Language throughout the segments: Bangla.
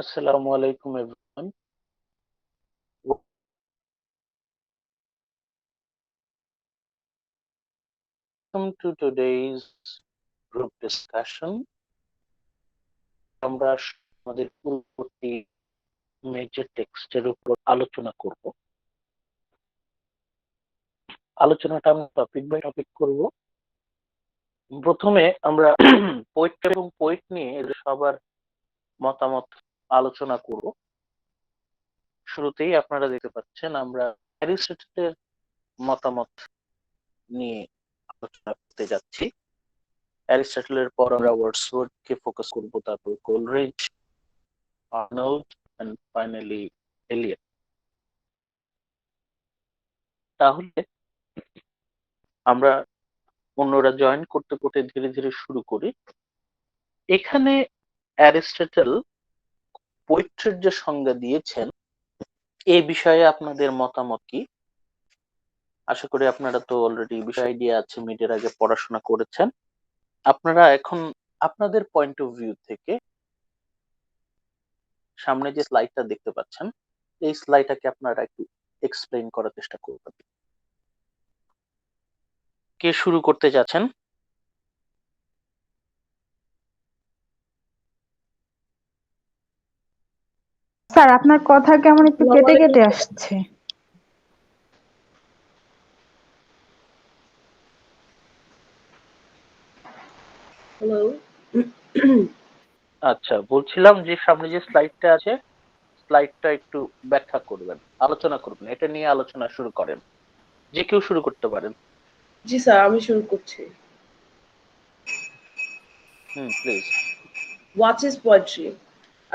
Assalamu alaikum everyone. Welcome to today's group discussion. আমরা আমাদের পূর্ববর্তী মেজর টেক্সটের উপর আলোচনা করব। আলোচনাটা আমরা টপিক বাই টপিক করব। প্রথমে আমরা পোয়েট্রি এবং পোয়েট নিয়ে এদের সবার মতামত আলোচনা করব। শুরুতেই আপনারা দেখতে পাচ্ছেন আমরা অ্যারিস্টটলের মতামত নিয়ে আলোচনা করতে যাচ্ছি। অ্যারিস্টটলের পর আমরা ওয়ার্ডসওয়ার্থকে ফোকাস করব, তারপর Coleridge, Arnold and finally Eliot. তাহলে আমরা অন্যরা জয়েন করতে করতে ধীরে ধীরে শুরু করি। এখানে অ্যারিস্টটল পোয়েট্রির যে সংজ্ঞা দিয়েছেন এই বিষয়ে আপনাদের মতামত কি? আশা করি আপনারা তো অলরেডি বিষয় আইডিয়া আছে, মিডের আগে পড়াশোনা করেছেন। আপনারা এখন আপনাদের পয়েন্ট অফ ভিউ থেকে সামনে যে স্লাইডটা দেখতে পাচ্ছেন এই স্লাইডটাকে আপনারা একটু এক্সপ্লেইন করার চেষ্টা করবেন। কে শুরু করতে যাচ্ছেন? স্যার, আপনার কথা কেমন একটু কেটে কেটে আসছে। হ্যালো। আচ্ছা, বলছিলাম যে সামনে যে স্লাইডটা আছে স্লাইডটা একটু ব্যাখ্যা করবেন, আলোচনা করবেন, এটা নিয়ে আলোচনা শুরু করেন। যে কেউ শুরু করতে পারেন। জি স্যার, আমি শুরু করছি। Please. What is poetry?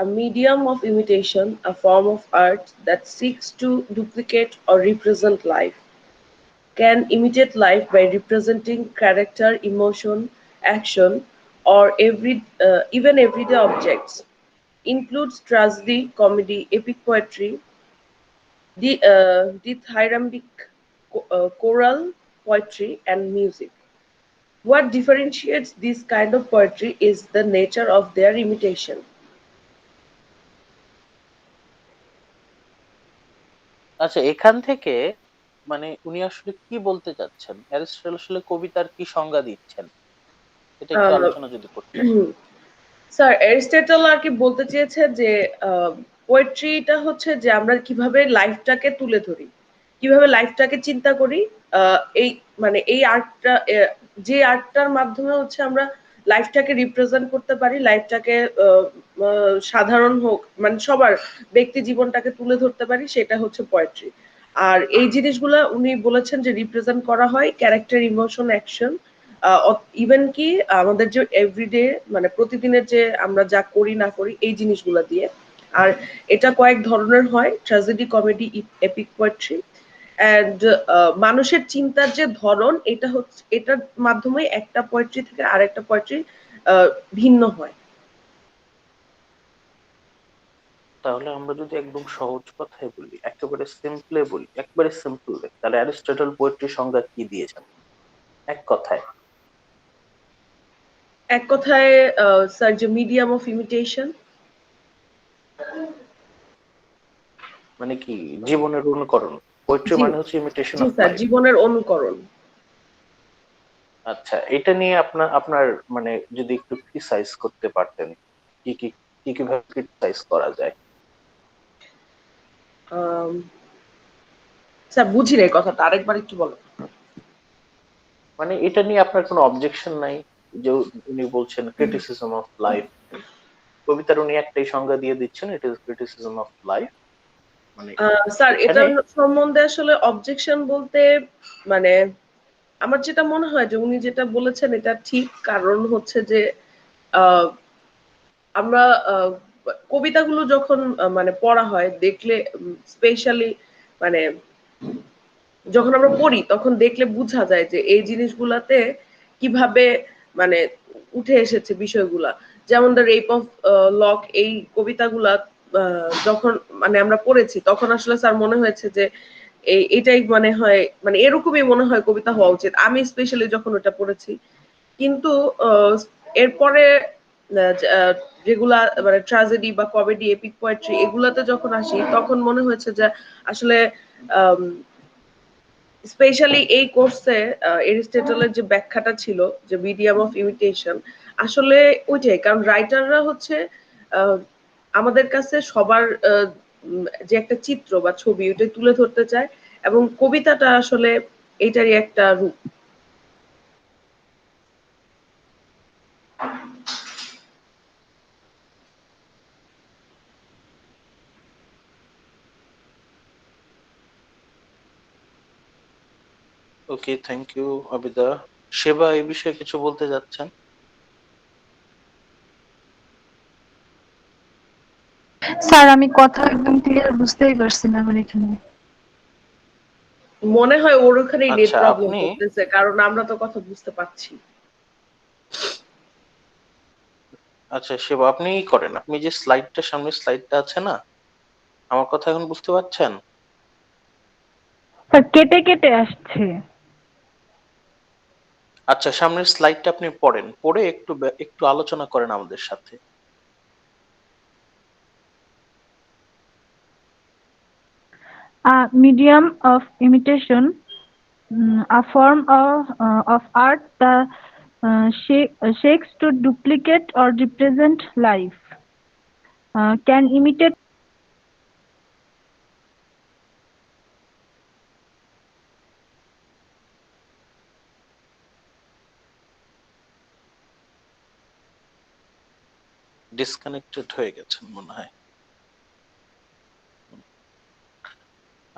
A medium of imitation, a form of art that seeks to duplicate or represent life. Can imitate life by representing character, emotion, action, or even everyday objects. Includes tragedy, comedy, epic poetry, dithyrambic, choral poetry, and music. What differentiates this kind of poetry is the nature of their imitation. আচ্ছা, এখান থেকে মানে উনি আসলে কি বলতে চাচ্ছেন? অ্যারিস্টটল আসলে কবিতার কি সংজ্ঞা দিচ্ছেন এটা একটু আলোচনা যদি করতেন। স্যার, এরিস্টটল আর কি বলতে চেয়েছে যে পোয়েট্রিটা হচ্ছে যে আমরা কিভাবে লাইফটাকে তুলে ধরি, কিভাবে লাইফটাকে চিন্তা করি। এই মানে এই আর্টটা, যে আর্টটার মাধ্যমে হচ্ছে আমরা লাইফটাকে রিপ্রেজেন্ট করতে পারি, লাইফটাকে সাধারণ হোক মানে সবার ব্যক্তি জীবনটাকে তুলে ধরতে পারি, সেটা হচ্ছে পোয়েট্রি। আর এই জিনিসগুলা উনি বলেছেন যে রিপ্রেজেন্ট করা হয় ক্যারেক্টার, ইমোশন, অ্যাকশন, ইভেন কি আমাদের যে এভরিডে মানে প্রতিদিনের যে আমরা যা করি না করি এই জিনিসগুলা দিয়ে। আর এটা কয়েক ধরনের হয়: tragedy, comedy, epic poetry. And মানুষের চিন্তার যে ধরন, এটা হচ্ছে এটার মাধ্যমে একটা পোয়েট্রি থেকে আরেকটা পোয়েট্রি ভিন্ন হয়। তাহলে আমরা যদি একদম সহজ কথায় বলি, একেবারে সিম্পলে বলি, একবারে সিম্পল, তাহলে অ্যারিস্টটল পোয়েট্রির সংজ্ঞা কি দিয়েছেন এক কথায়? এক কথায় স্যার, যে মিডিয়াম অফ ইমিটেশন। মানে কি জীবনের অনুকরণ? পোয়েট্রি মানে হচ্ছে imitation G of sir, life. জীবনের অনুকরণ। আচ্ছা, এটা নিয়ে আপনার আপনার মানে যদি একটু প্রিসাইজ করতে পারতেন, কি কি কিভাবে প্রিসাইজ করা যায়? স্যার, বুঝি নাই কথাটা, আরেকবার একটু বলো। মানে এটা নিয়ে আপনার কোনো অবজেকশন নাই যে উনি বলছেন ক্রিটিসিজম অফ লাইফ, কবিতার উনি একটাই সংজ্ঞা দিয়ে দিচ্ছেন, it is criticism of life. মানে স্যার, এখানে এটার সম্বন্ধে আসলে অবজেকশন বলতে মানে আমার যেটা মনে হয় যে উনি যেটা বলেছেন এটা ঠিক। কারণ হচ্ছে যে আহ, আমরা কবিতাগুলো যখন মানে পড়া হয় দেখলে, স্পেশালি মানে যখন আমরা পড়ি তখন দেখলে বোঝা যায় যে এই জিনিসগুলাতে কিভাবে মানে উঠে এসেছে বিষয়গুলা। যেমন দ্য রেপ অফ লক, এই কবিতাগুলা যখন মানে আমরা পড়েছি তখন আসলে স্যার মনে হয়েছে যে এটাই মনে হয়, মানে এরকমই মনে হয় কবিতা হওয়া উচিত, আমি স্পেশালি যখন ওটা পড়েছি। কিন্তু এরপরে যেগুলা মানে ট্র্যাজেডি বা কমেডি এপিক পোয়েট্রি এগুলাতে যখন আসি তখন মনে হয়েছে যে আসলে স্পেশালি এই কোর্সে এরিস্টটলের যে ব্যাখ্যাটা ছিল যে মিডিয়াম অফ ইমিটেশন আসলে ওইটাই, কারণ রাইটাররা হচ্ছে আহ, আমাদের কাছে সবার যে একটা চিত্র বা ছবি ওইটা তুলে ধরতে চায়, এবং কবিতাটা আসলে এইটারই একটা রূপ। ওকে, থ্যাংক ইউ আবিদা। সেবা এই বিষয়ে কিছু বলতে যাচ্ছেন? স্যার আমি কথা একদম ক্লিয়ার বুঝতেই পারছি না আমার এখানে। মনে হয় ওর ওখানে নেট আচ্ছা, প্রবলেম আপনি করতেছে, কারণ আমরা তো কথা বুঝতে পারছি। আচ্ছা সেবা, আপনি করেন, আপনি যে স্লাইডটা, সামনে স্লাইডটা আছে না, আমার কথা এখন বুঝতে পারছেন? স্যার কেটে কেটে আসছে। আচ্ছা, সামনের স্লাইডটা আপনি পড়েন, পড়ে একটু আলোচনা করেন আমাদের সাথে। Medium of imitation, a form of art that shakes to duplicate or represent life, can imitate disconnected হয়ে গেছেন মনে হয়।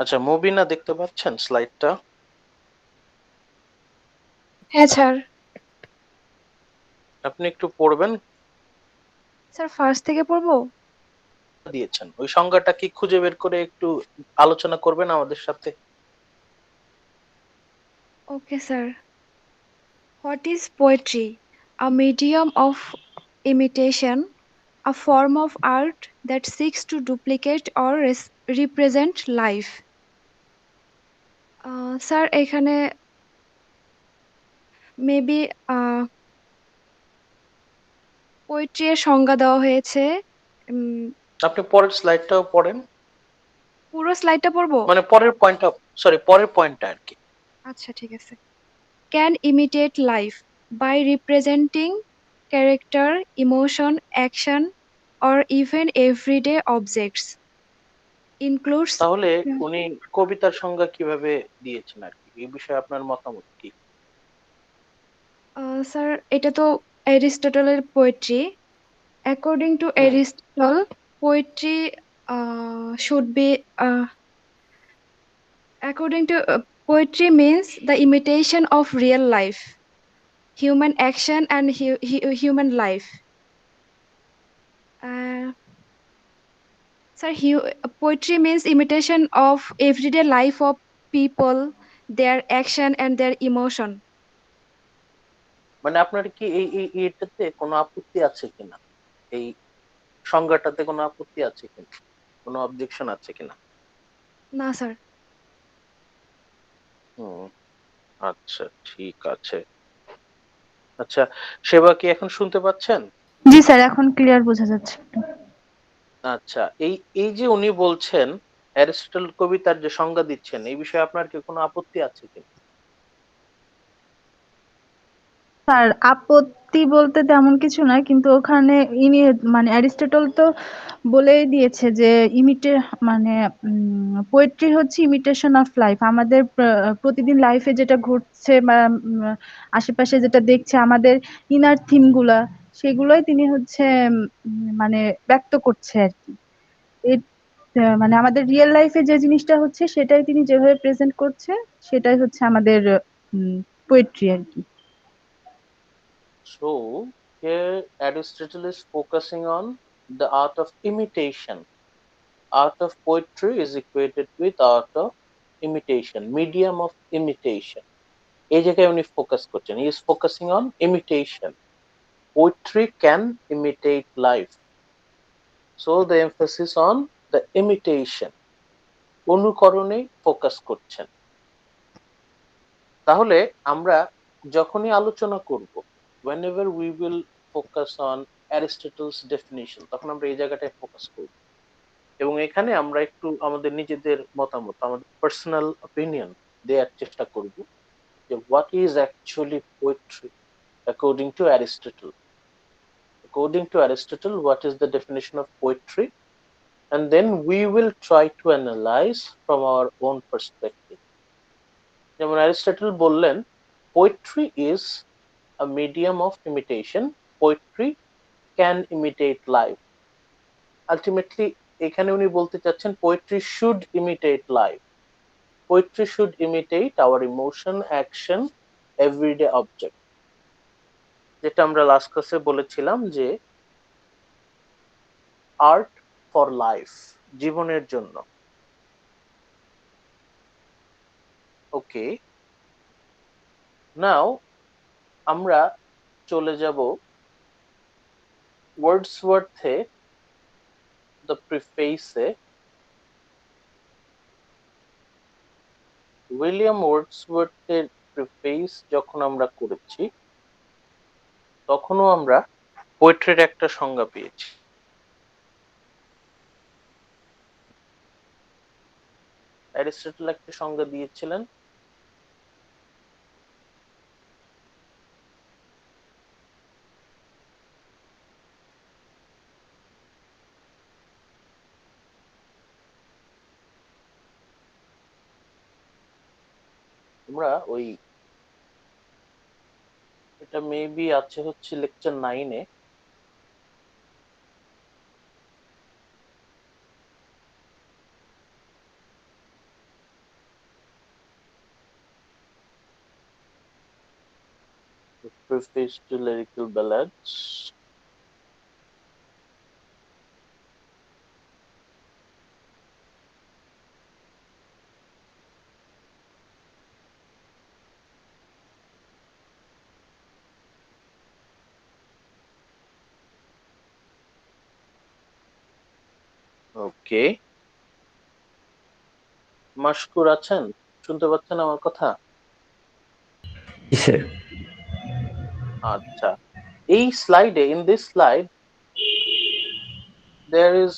আচ্ছা, মুবিনা দেখতে পাচ্ছেন স্লাইডটা? হ্যাঁ স্যার। আপনি একটু পড়বেন। স্যার ফার্স্ট থেকে পড়বো? দিয়েছেন ওই সংজ্ঞাটা কি খুঁজে বের করে একটু আলোচনা করবেন আমাদের সাথে? Okay sir. What is poetry? A medium of imitation, a form of art that seeks to duplicate or represent life. Sir এখানে মেবি পোয়েট্রি এর সংজ্ঞা দেওয়া হয়েছে। উম, আপনি পরের স্লাইডটাও পড়েন, পুরো স্লাইডটা পড়বো? মানে পরের পয়েন্টটা, সরি পরের পয়েন্টটা আর কি। আচ্ছা ঠিক আছে। Can imitate life by representing character, emotion, action, or even everyday objects. Includes তাহলে উনি কবিতার সংজ্ঞা কিভাবে দিয়েছেন আর কি, এই বিষয়ে আপনার মতামত কি? স্যার এটা তো অ্যারিস্টটলের poetry. According to hmm, Aristotle, poetry should be according to poetry means the imitation of real life, human action, and human life. Uh, Sir, poetry means imitation of everyday life of people, their action and their emotion. মানে আপনার কি এটাতে কোনো আপত্তি আছে কিনা, এই সংজ্ঞাটাতে কোনো আপত্তি আছে কিনা, কোনো অবজেকশন আছে কিনা? না স্যার। হুম, আচ্ছা ঠিক আছে। আচ্ছা, সেবা কি এখন শুনতে পাচ্ছেন? জি স্যার এখন ক্লিয়ার বোঝা যাচ্ছে। আচ্ছা, এই এই যে উনি বলছেন অ্যারিস্টটল কবিতার যে সংজ্ঞা দিচ্ছেন, এই বিষয়ে আপনার কি কোনো আপত্তি আছে কিনা? স্যার আপত্তি বলতে তেমন কিছু না, কিন্তু ওখানে ইনি মানে অ্যারিস্টটল তো বলেই দিয়েছে যে ইমিটে মানে পোয়েট্রি হচ্ছে ইমিটেশন অফ লাইফ। আমাদের প্রতিদিন লাইফে যেটা ঘটছে বা আশেপাশে যেটা দেখছে, আমাদের ইনার থিম গুলা, সেগুলোই তিনি হচ্ছে মানে ব্যক্ত করছে আর কি। এর মানে আমাদের রিয়েল লাইফে যে জিনিসটা হচ্ছে সেটাই তিনি যেভাবে প্রেজেন্ট করছে, সেটাই হচ্ছে আমাদের পোয়েট্রি আর কি। So here Aristotle is focusing on the art of imitation. Art of poetry is equated with art of imitation, medium of imitation. এই জায়গায় উনি ফোকাস করছেন, he is focusing on imitation. Poetry can imitate life, so the emphasis on the imitation, অনুকরণে ফোকাস করছেন। তাহলে আমরা যখনই আলোচনা করব, whenever we will focus on Aristotle's definition, তখন আমরা এই জায়গাটায় ফোকাস করব এবং এখানে আমরা একটু আমাদের নিজেদের মতামত, আমাদের পার্সোনাল অপিনিয়ন দেওয়ার চেষ্টা করব যে what is actually poetry according two Aristotle. According to Aristotle, what is the definition of poetry? And then we will try to analyze from our own perspective. যেমন অ্যারিস্টটল বললেন, poetry is a medium of imitation. Poetry can imitate life. Ultimately, এখানে উনি বলতে চাচ্ছেন poetry should imitate life. Poetry should imitate our emotion, action, everyday object. যেটা আমরা লাস্ট ক্লাসে বলেছিলাম যে আর্ট ফর লাইফ, জীবনের জন্য। ওকে, নাও আমরা চলে যাব ওয়ার্ডসওয়ার্থে দ্য প্রিফেসে। উইলিয়াম ওয়ার্ডসওয়ার্থের প্রিফেস যখন আমরা করেছি তখনও আমরা পোয়েট্রির একটা সংজ্ঞা পেয়েছি। অ্যারিস্টটল একটা সংজ্ঞা দিয়েছিলেন, আমরা ওই এটা মেবি আছে হচ্ছে লেকচার 9-এ। Preface to Lyrical Ballads. Okay, Mashkur আছেন? শুনতে পাচ্ছেন আমার কথা? Sir. আচ্ছা, এই স্লাইডে, in this slide there is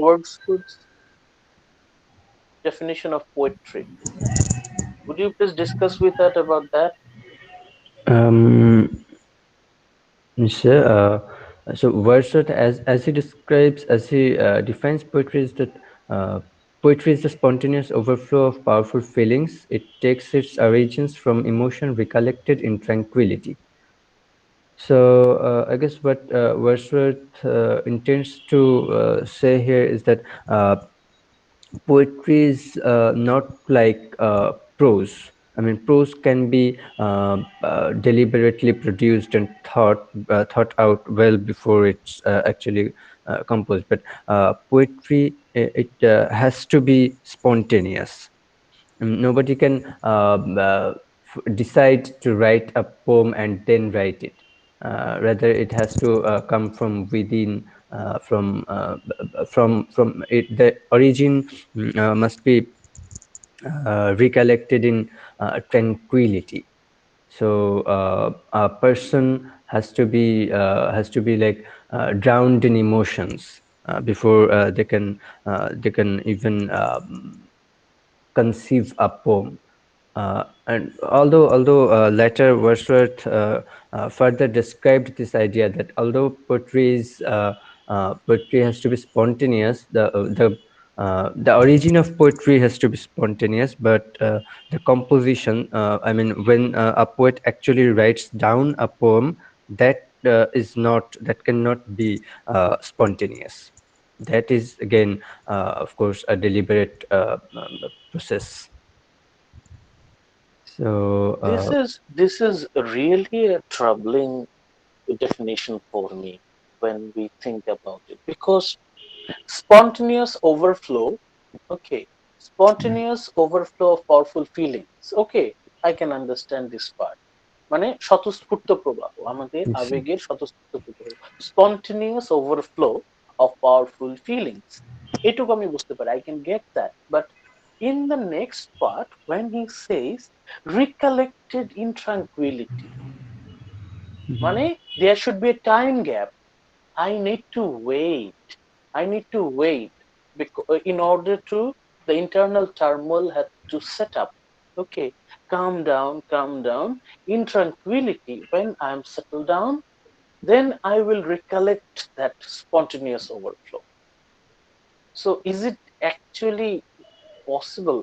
Wordsworth's definition of poetry. Would you please discuss with us about that? Um, sir, so Wordsworth, as he describes, as he defines poetry, is that poetry is the spontaneous overflow of powerful feelings. It takes its origins from emotion recollected in tranquility. So I guess what Wordsworth intends to say here is that poetry is not like prose. I mean, prose can be deliberately produced and thought out well before it's actually composed. But poetry, it has to be spontaneous. Nobody can decide to write a poem and then write it. Rather, it has to come from within, from it. The origin must be recollected in tranquility. So a person has to be like drowned in emotions before they can even conceive a poem. And although later Wordsworth further described this idea that although poetry has to be spontaneous, the origin of poetry has to be spontaneous, but the composition, I mean, when a poet actually writes down a poem, that cannot be spontaneous. That is again, of course, a deliberate process. So This is really a troubling definition for me when we think about it, because spontaneous overflow, okay, spontaneous overflow of powerful feelings, okay, I can understand this part. মানে স্বতঃস্ফূর্ত প্রবাহ, আমাদের Yes. আবেগের স্বতঃস্ফূর্ত প্রবাহ, spontaneous overflow of powerful feelings, এটুকু আমি বুঝতে পারি, I can get that. But in the next part, when he says recollected in tranquility, মানে there should be a time gap. I need to wait because in order to the internal turmoil had to set up. Okay, calm down in tranquility. When I'm settled down, then I will recollect that spontaneous overflow. So is it actually possible?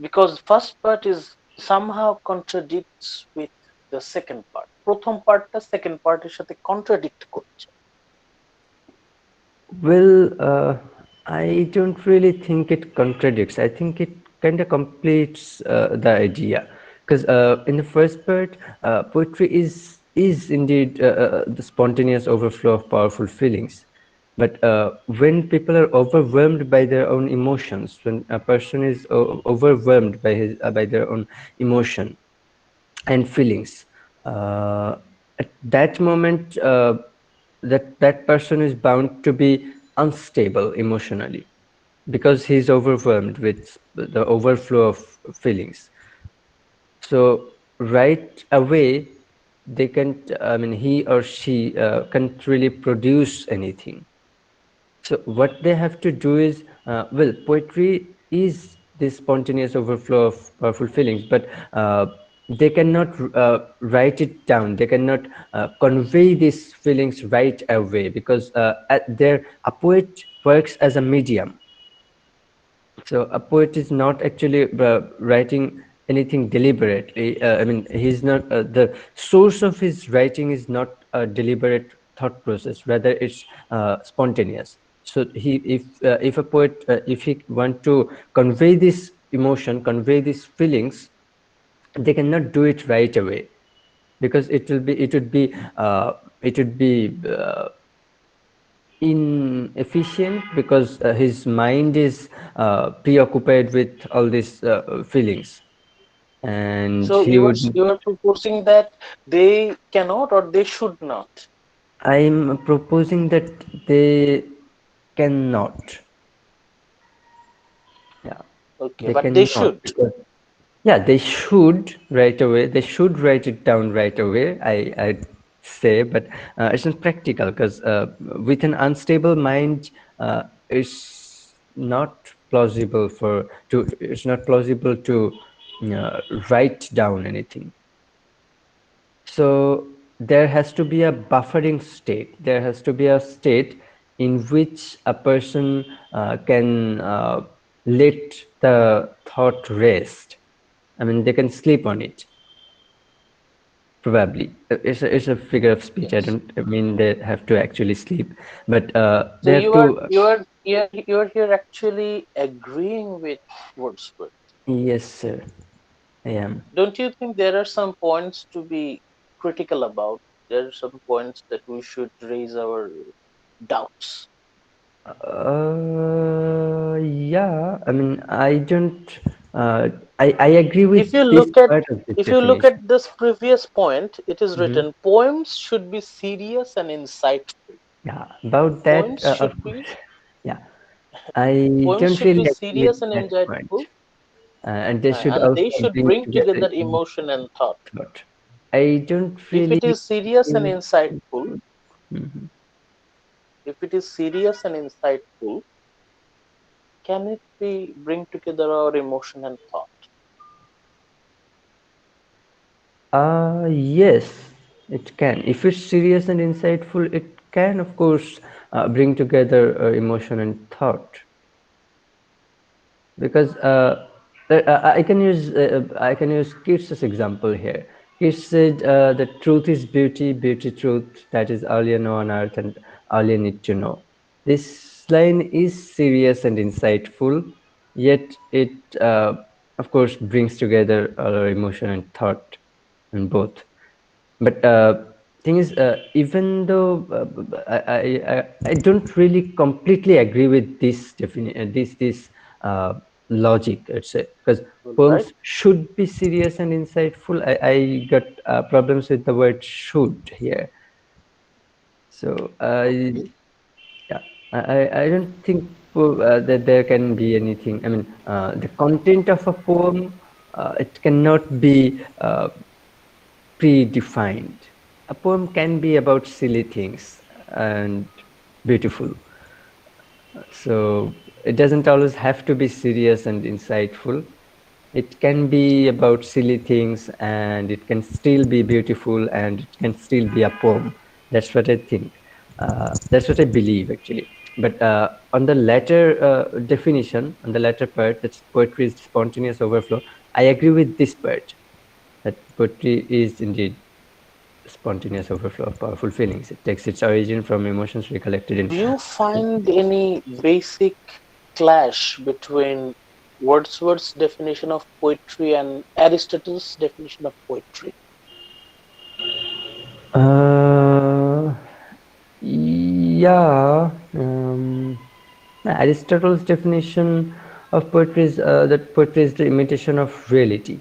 Because first part is somehow contradicts with the second part. প্রথম পার্টটা সেকেন্ড পার্টের সাথে কন্ট্রাডিক্ট করছে। Well, I don't really think it contradicts. I think it kind of completes the idea, because in the first part, poetry is indeed the spontaneous overflow of powerful feelings. But when people are overwhelmed by their own emotions, when a person is overwhelmed by his by their own emotion and feelings, at that moment, that person is bound to be unstable emotionally, because he's overwhelmed with the overflow of feelings. So right away, they can't, I mean, he or she can't really produce anything. So what they have to do is, well, poetry is this spontaneous overflow of powerful feelings, but they cannot write it down. They cannot convey these feelings right away, because a poet works as a medium. So a poet is not actually writing anything deliberately. I mean, he's not, the source of his writing is not a deliberate thought process. Rather, it's spontaneous. So if a poet, if he want to convey this emotion, convey these feelings, they cannot do it right away, because it would be inefficient, because his mind is preoccupied with all these feelings, and So he would. you are proposing that they cannot or they should not. I'm proposing that they cannot. Yeah, Okay, they but they cannot, should. because yeah, they should right away. They should write it down right away. I'd say, but it's not practical, because with an unstable mind, it's not plausible for to. It's not plausible to write down anything. So there has to be a buffering state. There has to be a state in which a person can let the thought rest. I mean, they can sleep on it. Probably, it's a figure of speech. I Yes. don't mean they have to actually sleep, but So they have to. you are here actually agreeing with Wordsworth. Yes, sir, I am. Don't you think there are some points to be critical about? There are some points that we should raise our doubts. Yeah. I mean, I don't. I agree If you with this look at part of this if you look definition. at this previous point, it is Mhm. written poems should be serious and insightful. Yeah, about that, Poems should of be course. Yeah, I poems don't should be really agree with serious and that insightful, point. And they should and they also should bring bring together together emotion and thought. thought. I don't If it really. is serious and insightful, Mhm. if it is serious and insightful, can it be bring together our emotion and thought? Yes, it can. If it's serious and insightful, it can, of course, bring together emotion and thought. Because I can use Keats's example here. Keats said that truth is beauty, beauty truth, that is all you know on earth and all you need to know. This line is serious and insightful, yet it of course brings together our emotion and thought and both. But thing is, even though I don't really completely agree with this this logic, let's say, because All right. poems should be serious and insightful. I got problems with the word should here. So Okay. yeah, I don't think that there can be anything. I mean, the content of a poem, it cannot be predefined. a poem can be about silly things and beautiful. So it doesn't always have to be serious and insightful. It can be about silly things and it can still be beautiful and it can still be a poem. That's what I think. That's what I believe actually. But on the latter definition, on the latter part, that poetry is spontaneous overflow, I agree with this part, that poetry is indeed spontaneous overflow of powerful feelings. It takes its origin from emotions recollected in. Do you find any basic clash between Wordsworth's definition of poetry and Aristotle's definition of poetry? Yeah. Aristotle's definition of poetry is that poetry is the imitation of reality.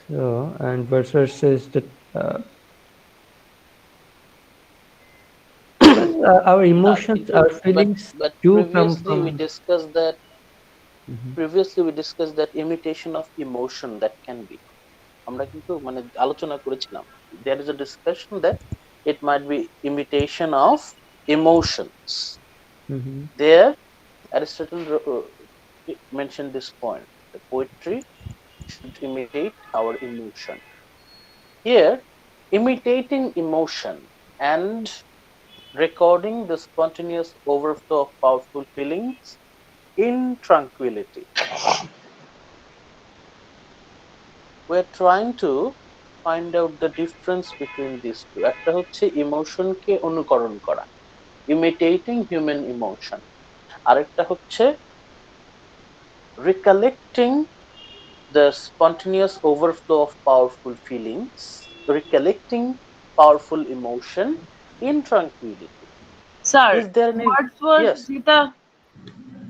So, and Wordsworth says that our emotions, our feelings But do come from. previously we discussed that imitation of emotion that can be, আমরা কিন্তু মানে আলোচনা করেছিলাম, there is a discussion that it might be imitation of emotions. There Aristotle mentioned this point, the poetry should imitate our emotion. Here imitating emotion and recording the spontaneous overflow of powerful feelings in tranquility. We're trying to find out the difference between these two. একটা হচ্ছে ইমোশনকে অনুকরণ করা, imitating human emotion, আরেকটা হচ্ছে recollecting the spontaneous overflow of powerful feelings, recollecting powerful emotion in tranquility. Sir Is there any? Wordsworth Yes. যেটা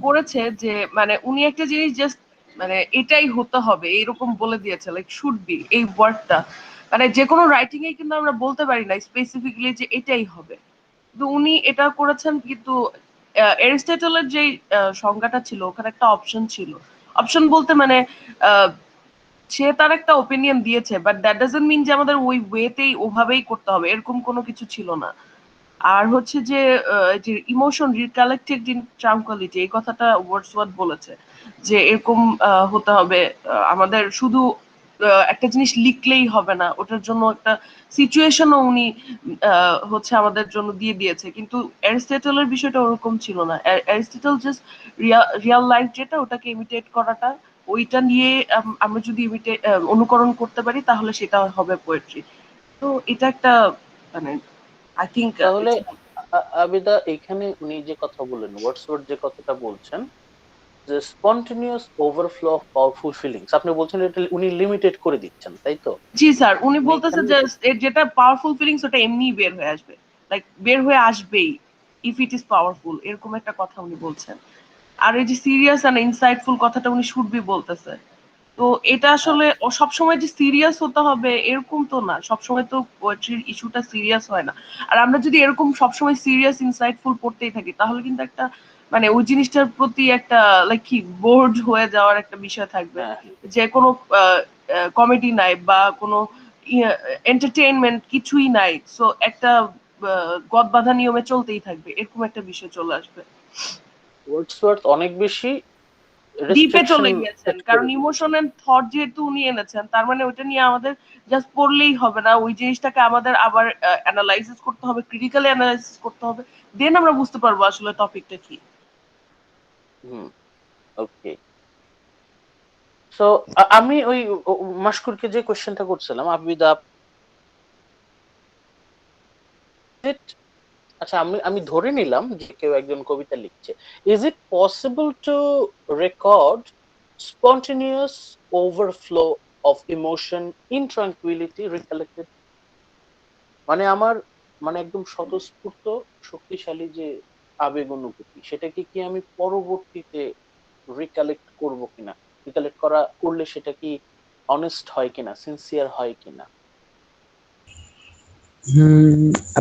করেছে যে মানে উনি একটা জিনিস জাস্ট মানে এটাই হতে হবে এরকম বলে দিয়েছে, লাইক শুড বি, এই ওয়ার্ডটা মানে যে কোনো রাইটিং এ কিন্তু আমরা বলতে পারি না স্পেসিফিকলি যে এটাই হবে, কিন্তু উনি এটা করেছেন। কিন্তু এরিস্টটলের যে সংজ্ঞাটা ছিল ওখানে একটা অপশন ছিল, অপশন বলতে মানে সে তার একটা ওপিনিয়ন দিয়েছে, বাট দ্যাট ডাজন্ট মিন যে আমাদের ওই ওয়েতেই ওভাবেই করতে হবে, এরকম কোনো কিছু ছিল না। আর হচ্ছে যে ইমোশন রিকালেক্টেড ইন ট্রাঙ্কুয়ালিটি, এই কথাটা ওয়ার্ডসওয়ার্থ বলেছে যে এরকম হতে হবে। আমাদের শুধু একটা জিনিস লিখলেই হবে না, ওটার জন্য একটা সিচুয়েশনও উনি হচ্ছে আমাদের জন্য দিয়ে দিয়েছে। কিন্তু অ্যারিস্টটলের বিষয়টা ওরকম ছিল না। অ্যারিস্টটল জাস্ট রিয়াল লাইফ যেটা ওটাকে ইমিটেট করাটা, ওইটা নিয়ে আমরা যদি অনুকরণ করতে পারি তাহলে সেটা হবে পোয়েট্রি। তো এটা একটা মানে আই থিঙ্ক তাহলে আবিদা এখানে উনি যে কথা বললেন, ওয়ার্ডসওয়ার্থ যে কথাটা বলছেন যে spontaneous overflow of powerful feelings, আপনি বলছেন এটা উনি লিমিটেড করে দিচ্ছেন, তাই তো? জি স্যার, উনি বলতেছে যে যেটা পাওয়ারফুল ফিলিংস ওটা এমনি বের হয়ে আসবে, লাইক বের হয়ে আসবেই ইফ ইট ইজ পাওয়ারফুল, এরকম একটা কথা উনি বলছেন। আর এই যে সিরিয়াস এন্ড ইনসাইটফুল কথাটা উনি শুড বি বলতেছে, তো এটা আসলে সবসময় যে সিরিয়াস হতে হবে এরকম তো না, সবসময় তো পোয়েট্রির ইস্যুটা সিরিয়াস হয় না। আর আমরা যদি এরকম সবসময় সিরিয়াস ইনসাইটফুল পড়তেই থাকি তাহলে কিন্তু একটা মানে ওই জিনিসটার প্রতি একটা লাইক কি বোর্ড হয়ে যাওয়ার একটা বিষয় থাকবে, যে কোনো কমেডি নাই বা কোনো এন্টারটেইনমেন্ট কিছুই নাই, সো একটা গদ বাঁধা নিয়মে চলতেই থাকবে, এরকম একটা বিষয় চলে আসবে। ওয়ার্ডসওয়ার্থ অনেক বেশি ডিপে রেস্ট্রিকশন চলে গিয়েছেন, সেট করে কারণ দিয়েছেন। ইমোশন এন্ড থট যেহেতু উনি এনেছেন, তার মানে ওইটা নিয়ে আমাদের জাস্ট পড়লেই হবে না, ওই জিনিসটাকে আমাদের আবার অ্যানালাইসিস করতে হবে, ক্রিটিক্যালি অ্যানালাইসিস করতে হবে, দেন আমরা বুঝতে পারবো আসলে টপিকটা কি। হুম, ওকে। সো আমি ওই মাশকুরকে যে কোশ্চেনটা করছিলাম, আবিদা, আচ্ছা আমি ধরে নিলাম যে কেউ একজন কবিতা লিখছে, is it possible to record spontaneous overflow of emotion in tranquillity recollected? মানে আমার মানে একদম স্বতঃস্ফূর্ত শক্তিশালী যে আবেগ অনুভূতি, সেটাকে কি আমি পরবর্তীতে রিকালেক্ট করব কিনা, রিকালেক্ট করলে সেটা কি অনেস্ট হয় কিনা, সিনসিয়ার হয় কিনা?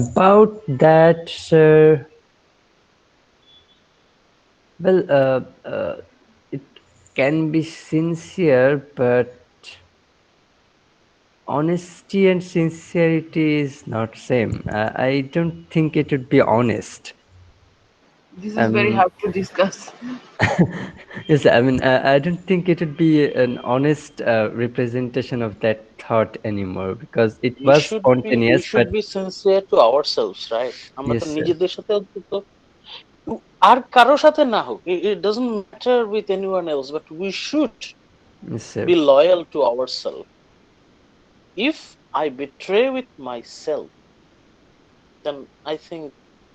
About that, sir. Well, it can be sincere, but honesty and sincerity is not same. I don't think it would be honest. This is very hard to discuss. Yes, I mean, I don't think it would be an honest representation of that thought anymore because it we was should spontaneous, but be sincere to ourselves, right? আমরা yes, তো sir. নিজেদের সাথে অন্তত আর কারোর সাথে না হোক, it doesn't matter with anyone else, but we should Yes, sir. be loyal to ourselves. If I betray with myself, then I think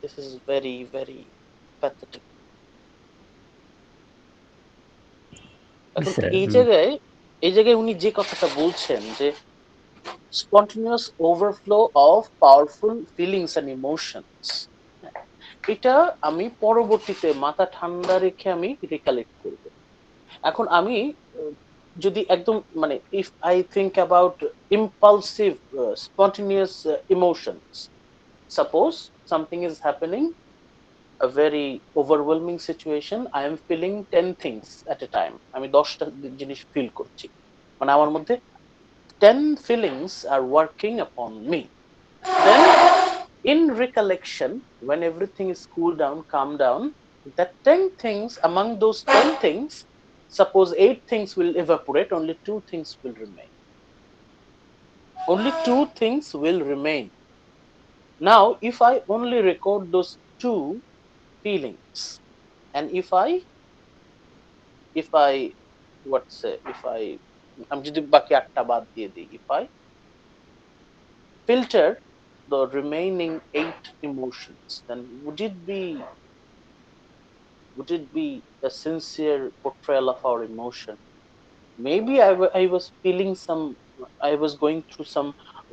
this is very, very pathetic. এখন Yes, sir. এই জায়গায় উনি যে কথাটা বলছেন যে spontaneous overflow of powerful feelings and emotions, এটা আমি পরবর্তীতে মাথা ঠান্ডা রেখে আমি রিকালেক্ট করব। এখন আমি যদি একদম মানে if I think about impulsive spontaneous emotions, suppose something is happening, a very overwhelming situation, I am feeling 10 things at a time, আমি 10টা জিনিস ফিল করছি, মানে আমার মধ্যে 10 feelings are working upon me. Then in recollection, when everything is cooled down, calm down, that 10 things, among those 10 things, suppose 8 things will evaporate, only 2 things will remain. Only 2 things will remain. Now if I only record those 2 feelings, and if I what say, if আমি যদি বাকি 8টা বাদ দিয়ে দিই, if I filter the remaining 8 emotions, then would it be a sincere portrayal of our emotion? Maybe I was feeling I was going through some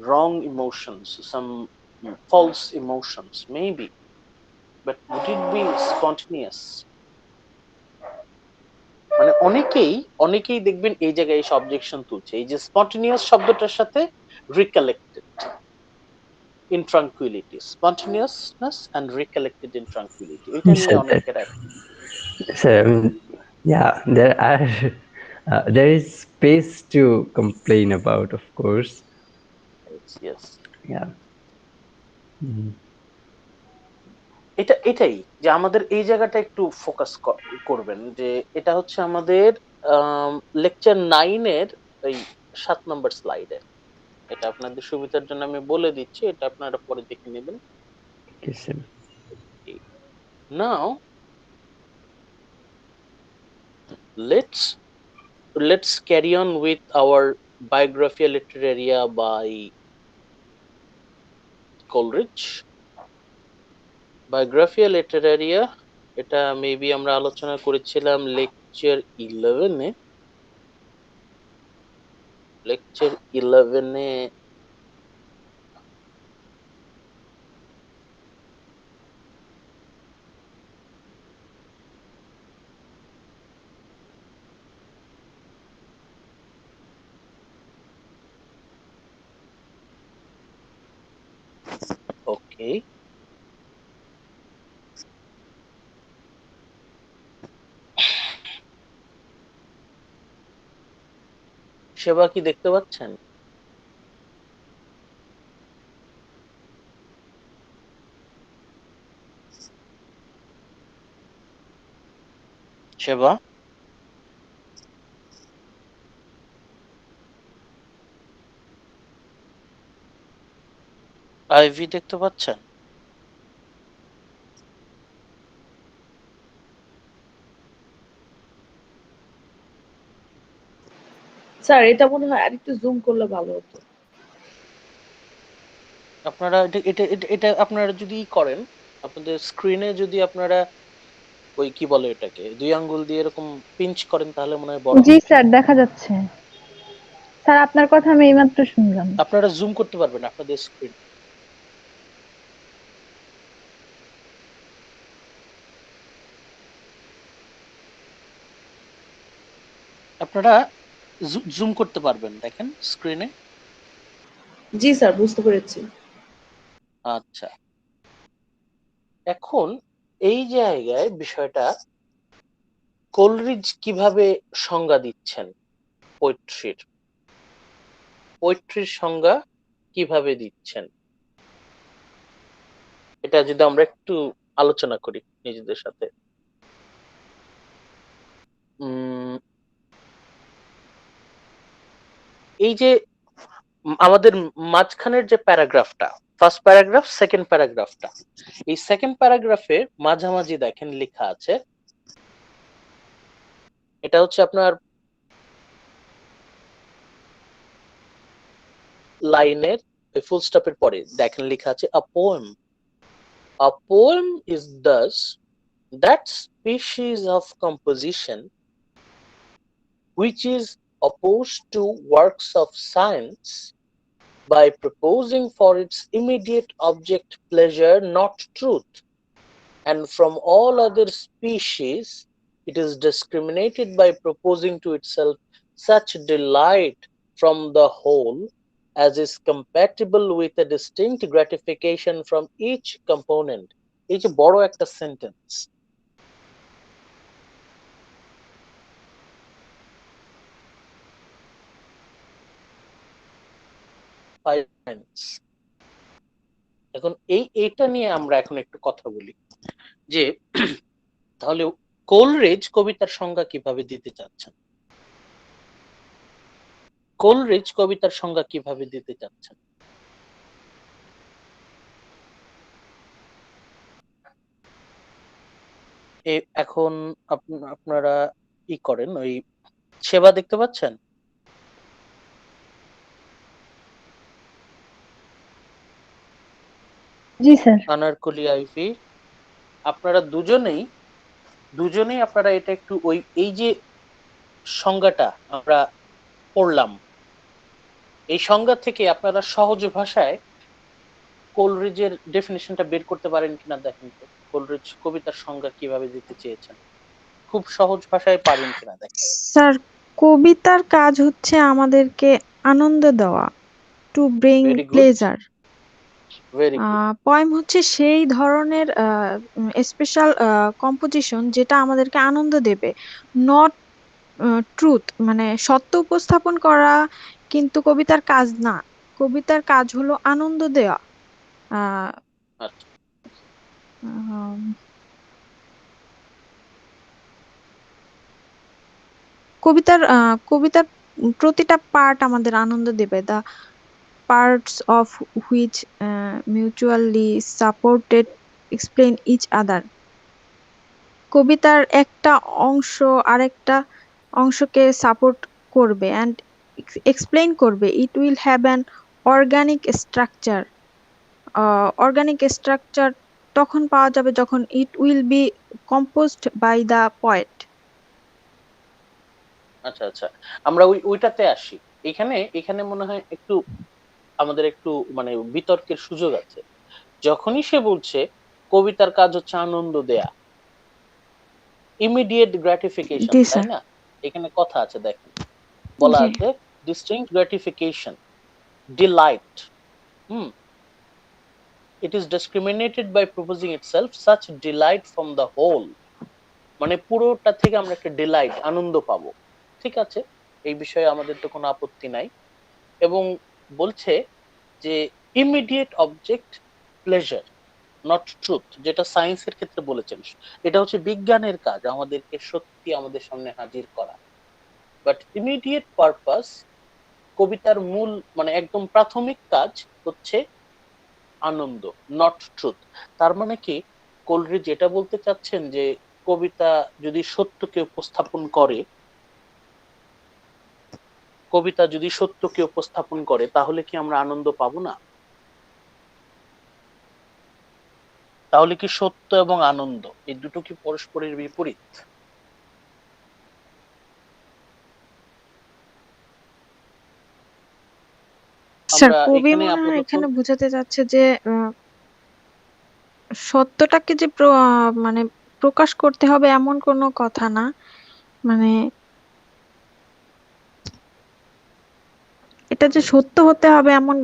wrong emotions, some false emotions, maybe, but would it be spontaneous? মানে অনেকেই দেখবেন এই জায়গায় এসে অবজেকশন তুলছে, এই যে স্পন্টেনিয়াস শব্দটার সাথে recollected in tranquility, spontaneousness and recollected in tranquility, এটা Yes, নিয়ে sir. অনেকের Sir, I mean, yeah, there are there is space to complain about, of course. yes, Yeah. Mhm. এটাই যে আমাদের এই জায়গাটা একটু ফোকাস করবেন, যে এটা হচ্ছে আমাদের লেকচার 9 এর এই 7 নম্বর স্লাইডে। এটা আপনাদের সুবিধার জন্য আমি বলে দিচ্ছি, এটা আপনারা পরে দেখে নেবেন। Yes, sir. Now let's carry on with our Biographia Literaria by Coleridge. Biographia Literaria, এটা মেবি আমরা আলোচনা করেছিলাম লেকচার 11 এ। লেকচার 11 এ ওকে, সেবা কি দেখতে পাচ্ছেন? সেবা, আইভি দেখতে পাচ্ছেন? স্যার এটা মনে হয় আরেকটু জুম করলে ভালো হতো। আপনারা এটা আপনারা যদি করেন, আপনাদের স্ক্রিনে যদি আপনারা ওই কি বলে এটাকে 2 আঙ্গুল দিয়ে এরকম পিঞ্চ করেন, তাহলে মনে হয় বড় জি হবে। স্যার, দেখা যাচ্ছে। স্যার আপনার কথা আমি এইমাত্র শুনলাম। আপনারা জুম করতে পারবেন আপনাদের স্ক্রিন। আপনারা জুম করতে পারবেন, দেখেন স্ক্রিনে। জি স্যার, বুঝতে পেরেছি। আচ্ছা, এখন এই জায়গায় বিষয়টা কোলরিজ কিভাবে সংজ্ঞা দিচ্ছেন পোয়েট্রির। পোয়েট্রির সংজ্ঞা কিভাবে দিচ্ছেন, এটা যদি আমরা একটু আলোচনা করি নিজেদের সাথে। এই যে আমাদের মাঝখানের যে প্যারাগ্রাফটা, ফার্স্ট প্যারাগ্রাফ সেকেন্ড প্যারাগ্রাফটা, এই সেকেন্ড প্যারাগ্রাফের মাঝামাঝি দেখেন লেখা আছে, এটা হচ্ছে আপনার লাইনের ফুল স্টপের পরে দেখেন লেখা আছে a poem. A poem is thus that species of composition which is opposed to works of science by proposing for its immediate object pleasure, not truth, and from all other species it is discriminated by proposing to itself such delight from the whole as is compatible with a distinct gratification from each component. এই যে বড় একটা সেন্টেন্স, এখন এইটা নিয়ে আমরা এখন একটু কথা বলি যে তাহলে কোলরিজ কবিতার সংজ্ঞা কিভাবে দিতে চাচ্ছেন, কোলরিজ কবিতার সংজ্ঞা কিভাবে দিতে চাচ্ছেন। এখন আপনারা ই করেন, ওই সেবা দেখতে পাচ্ছেন, জি স্যার। আনারকলি আইভি, আপনারা দুজনেই আপনারা এটা একটু ওই এই যে সংজ্ঞাটা আমরা পড়লাম, এই সংজ্ঞা থেকে আপনারা সহজ ভাষায় কোলরিজের ডেফিনিশনটা বের করতে পারেন কিনা দেখেন তো, কোলরিজ কবিতার সংজ্ঞা কিভাবে দিতে চেয়েছেন, খুব সহজ ভাষায় পারেন কিনা দেখেন। স্যার, কবিতার কাজ হচ্ছে আমাদেরকে আনন্দ দেওয়া, to bring very good, pleasure. Very good. Poem হচ্ছে সেই ধরনের স্পেশাল কম্পোজিশন যেটা আমাদেরকে আনন্দ দেবে, নট ট্রুথ, মানে সত্য উপস্থাপন করা কিন্তু কবিতার কাজ না। কবিতার কাজ হলো আনন্দ দেওয়া। আচ্ছা, আহ, কবিতার প্রতিটা পার্ট আমাদের আনন্দ দেবে। The parts of which mutually supported explain each other. কবিতার একটা অংশ আরেকটা অংশকে সাপোর্ট করবে অ্যান্ড এক্সপ্লেইন করবে। It will have an organic structure. Organic structure তখন পাওয়া যাবে যখন it will be composed by the poet. আচ্ছা, আচ্ছা, আমরা ওইটাতে আসি। এখানে মনে হয় একটু আমাদের একটু মানে বিতর্কের সুযোগ আছে। যখনই সে বলছে কবিতার কাজ হচ্ছে আনন্দ দেয়া, ইমিডিয়েট গ্র্যাটিফিকেশন, জি তাই স্যার। না? এখানে কথা আছে দেখেন, বলা জি। আছে distinct gratification, delight, it is discriminated by proposing itself such delight from the whole, মানে পুরোটা থেকে আমরা একটা ডিলাইট, আনন্দ পাবো। ঠিক আছে, এই বিষয়ে আমাদের তো কোনো আপত্তি নাই। এবং বলছে যে immediate object pleasure, not truth, যেটা সায়েন্সের ক্ষেত্রে বলেছেন, এটা হচ্ছে বিজ্ঞানের কাজ, আমাদেরকে সত্যি আমাদের সামনে হাজির করা। বাট ইমিডিয়েট পারপাস, কবিতার মূল মানে একদম প্রাথমিক কাজ হচ্ছে আনন্দ, নট ট্রুথ। তার মানে কি কোলরিজ যেটা বলতে চাচ্ছেন যে কবিতা যদি সত্যকে উপস্থাপন করে, কবিতা যদি সত্যকে উপস্থাপন করে তাহলে কি আমরা আনন্দ পাবো না? তাহলে কি সত্য এবং আনন্দ এই দুটো কি পরস্পরের বিপরীত? স্যার, আমরা কবি এখানে মনে হয় আপাতত এখানে বোঝাতে চাচ্ছে যে সত্যটাকে যে মানে প্রকাশ করতে হবে এমন কোনো কথা না, মানে এটা যে সত্য হতে হবে এমন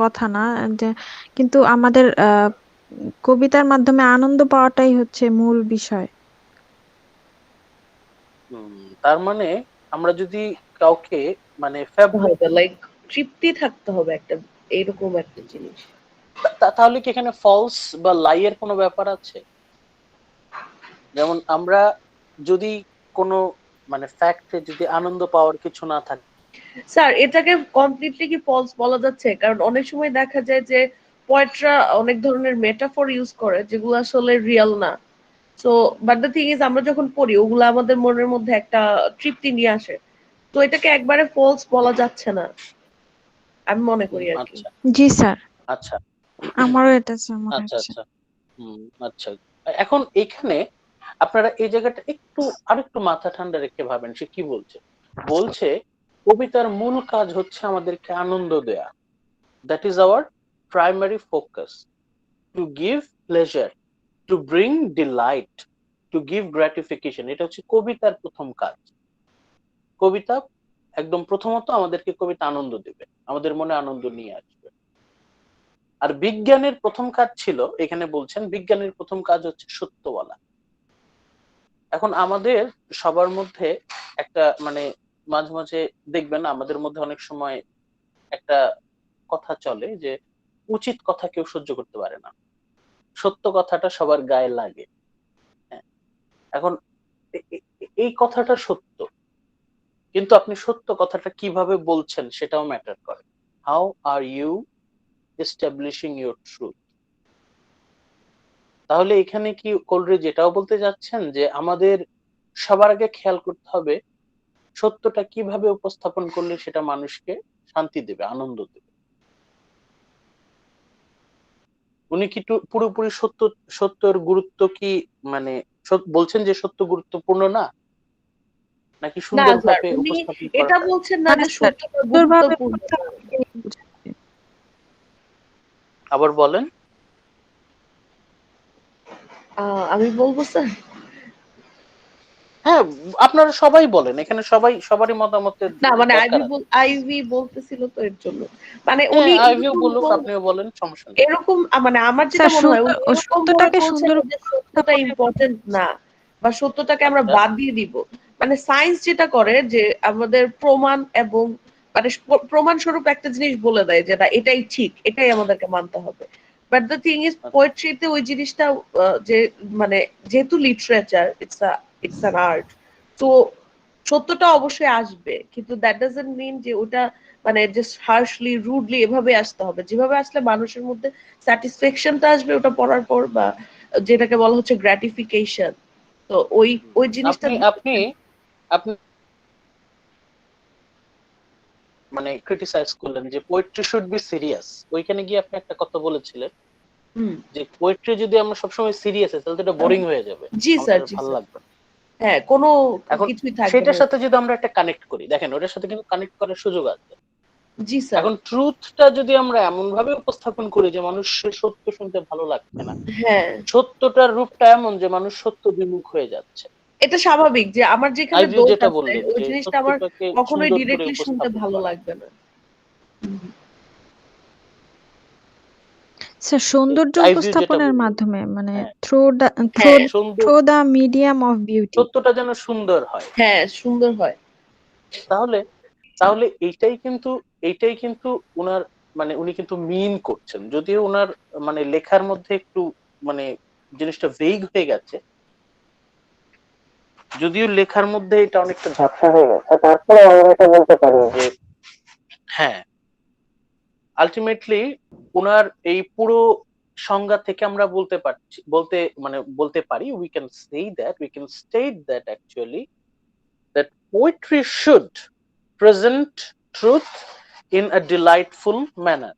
কথা না, যে কিন্তু আমাদের কবিতার মাধ্যমে আনন্দ পাওয়াটাই হচ্ছে মূল বিষয়। তার মানে আমরা যদি কাউকে মানে ফেভারিট, লাইক তৃপ্তি থাকতে হবে একটা, এরকম একটা জিনিস। তাহলে কি এখানে ফলস বা লাইয়ের কোনো ব্যাপার আছে? যেমন আমরা যদি কোনো মানে ফ্যাক্টে যদি আনন্দ পাওয়ার কিছু না থাকে, স্যার এটাকে কমপ্লিটলি কি ফলস বলা যাচ্ছে? কারণ অনেক সময় দেখা যায় যে পোয়েটরা অনেক ধরনের মেটাফর ইউজ করে যেগুলো আসলে রিয়েল না। So but the thing is, আমরা যখন পড়ি ওগুলো আমাদের মনের মধ্যে একটা তৃপ্তি নিয়ে আসে, তো এটাকে একবারে ফলস বলা যাচ্ছে না, আমি মনে করি আর কি। আচ্ছা জি স্যার, আচ্ছা আমারও এটা স্যার মনে আচ্ছা হচ্ছে। আচ্ছা আচ্ছা। এখন এখানে আপনারা এই জায়গাটা একটু আরেকটু মাথা ঠান্ডা রেখে ভাবেন সে কি বলছে। বলছে কবিতার মূল কাজ হচ্ছে আমাদেরকে আনন্দ দেয়া, that is our primary focus, to give pleasure, to bring delight, to give gratification. এটা হচ্ছে কবিতার প্রথম কাজ। কবিতা একদম প্রথমত আমাদেরকে কবিতা আনন্দ দেবে, আমাদের মনে আনন্দ নিয়ে আসবে। আর বিজ্ঞানের প্রথম কাজ ছিল, এখানে বলছেন বিজ্ঞানের প্রথম কাজ হচ্ছে সত্য বলা। এখন আমাদের সবার মধ্যে একটা মানে মাঝে মাঝে দেখবেন আমাদের মধ্যে অনেক সময় একটা কথা চলে যে উচিত কথা কেউ সহ্য করতে পারে না, সত্য কথাটা সবার গায়ে লাগে। হ্যাঁ, এখন এই কথাটা সত্য, কিন্তু আপনি সত্য কথাটা কিভাবে বলছেন সেটাও ম্যাটার করে। How are you establishing your truth? তাহলে এখানে কি কলরেজ এটাও বলতে যাচ্ছেন যে আমাদের সবার আগে খেয়াল করতে হবে সত্যটা কিভাবে উপস্থাপন করলে সেটা মানুষকে শান্তি দেবে, আনন্দ দেবে? উনি কি পুরোপুরি সত্যর গুরুত্ব কি মানে বলছেন যে সত্য গুরুত্বপূর্ণ না, নাকি না স্যার, সুন্দরভাবে উনি উপস্থাপন এটা করাটা? বলছেন না মানে যে স্যার সত্যটা সুন্দরভাবে গুরুত্বপূর্ণ না। বুঝাচ্ছে। আবার বলেন। আমি বলবো স্যার। হ্যাঁ, আপনারা সবাই বলেন, এখানে সবারই মতামতের না মানে দরকার আছে। আইভি বলতেছিল তো এর জন্য, মানে হ্যাঁ, উনি আইভিও বলুক, আপনিও বলেন, সমস্যা নেই। এরকম মানে আমার যেটা স্যার মনে হয় উনি এরকম ভাবে সত্যটাকে বলছেন সুন্দর যে সত্যটা ইম্পর্টেন্ট না বা সত্যটাকে আমরা আচ্ছা বাদ দিয়ে দিব। মানে সায়েন্স যেটা করে যে আমাদের প্রমাণ এবং মানে প্রমাণ স্বরূপ একটা জিনিস বলে দেয় যেটা এটাই ঠিক, এটাই আমাদেরকে মানতে হবে। বাট দ্য থিং ইজ পোয়েট্রিতে ওই জিনিসটা যে মানে যেহেতু লিটারেচার ইটস অ্যান আর্ট, তো সত্যটা অবশ্যই আসবে, কিন্তু দ্যাট ডাজন্ট মিন যে ওটা মানে জাস্ট হার্শলি রুডলি এভাবে আসতে হবে। যেভাবে আসলে মানুষের মধ্যে স্যাটিসফ্যাকশনটা আসবে ওটা পড়ার পর, বা যেটাকে বলা হচ্ছে গ্র্যাটিফিকেশন, তো ওই ওই জিনিসটা আপনি আপনি আপনি মানে ক্রিটিসাইজ করলেন যে পোয়েট্রি শুড বি সিরিয়াস। ওইখানে গিয়ে আপনি একটা কথা বলেছিলেন হুম। যে পোয়েট্রি যদি আমরা সবসময় সিরিয়াস তাহলে তো এটা বোরিং হয়ে যাবে, জি স্যার, আমাদের জি ভালো স্যার। লাগবে না। হ্যাঁ, কোনো এখন কিছুই থাকবে না। সেটার সাথে যদি আমরা একটা কানেক্ট করি, দেখেন ওটার সাথে কিন্তু কানেক্ট করার সুযোগ আছে। জি স্যার। এখন ট্রুথটা যদি আমরা এমন ভাবে উপস্থাপন করি যে মানুষের সত্য শুনতে ভালো লাগছে না, হ্যাঁ, সত্যটার রূপটা এমন যে মানুষ সত্য বিমুখ হয়ে যাচ্ছে। এটা স্বাভাবিক যে আমার যেখানে আইভিউ দোষ যেটা আছে বললেন ওই যে জিনিসটা আমার সত্যটাকে কখনোই সুন্দর করে ডিরেক্টলি শুনতে উপস্থাপন ভালো করা। লাগবে না। স্যার সৌন্দর্য আইভিউ যেটা উপস্থাপনের বললেন, মাধ্যমে মানে হ্যাঁ, হ্যাঁ, সুন্দর, through the medium of beauty. সত্যটা যেন সুন্দর হয়। হ্যাঁ সুন্দর হয়। তাহলে তাহলে এইটাই কিন্তু উনার মানে উনি কিন্তু মিন করছেন, যদিও উনার মানে লেখার মধ্যে একটু মানে জিনিসটা ভেগ হয়ে গেছে, যদিও লেখার মধ্যে এটা অনেকটা ঝাপসা হয়ে গেছে, তারপরে আমরা এটা বলতে পারি যে হ্যাঁ, আলটিমেটলি উনার এই পুরো সংজ্ঞা থেকে আমরা বলতে পারি we can state that actually that poetry should present truth in a delightful manner.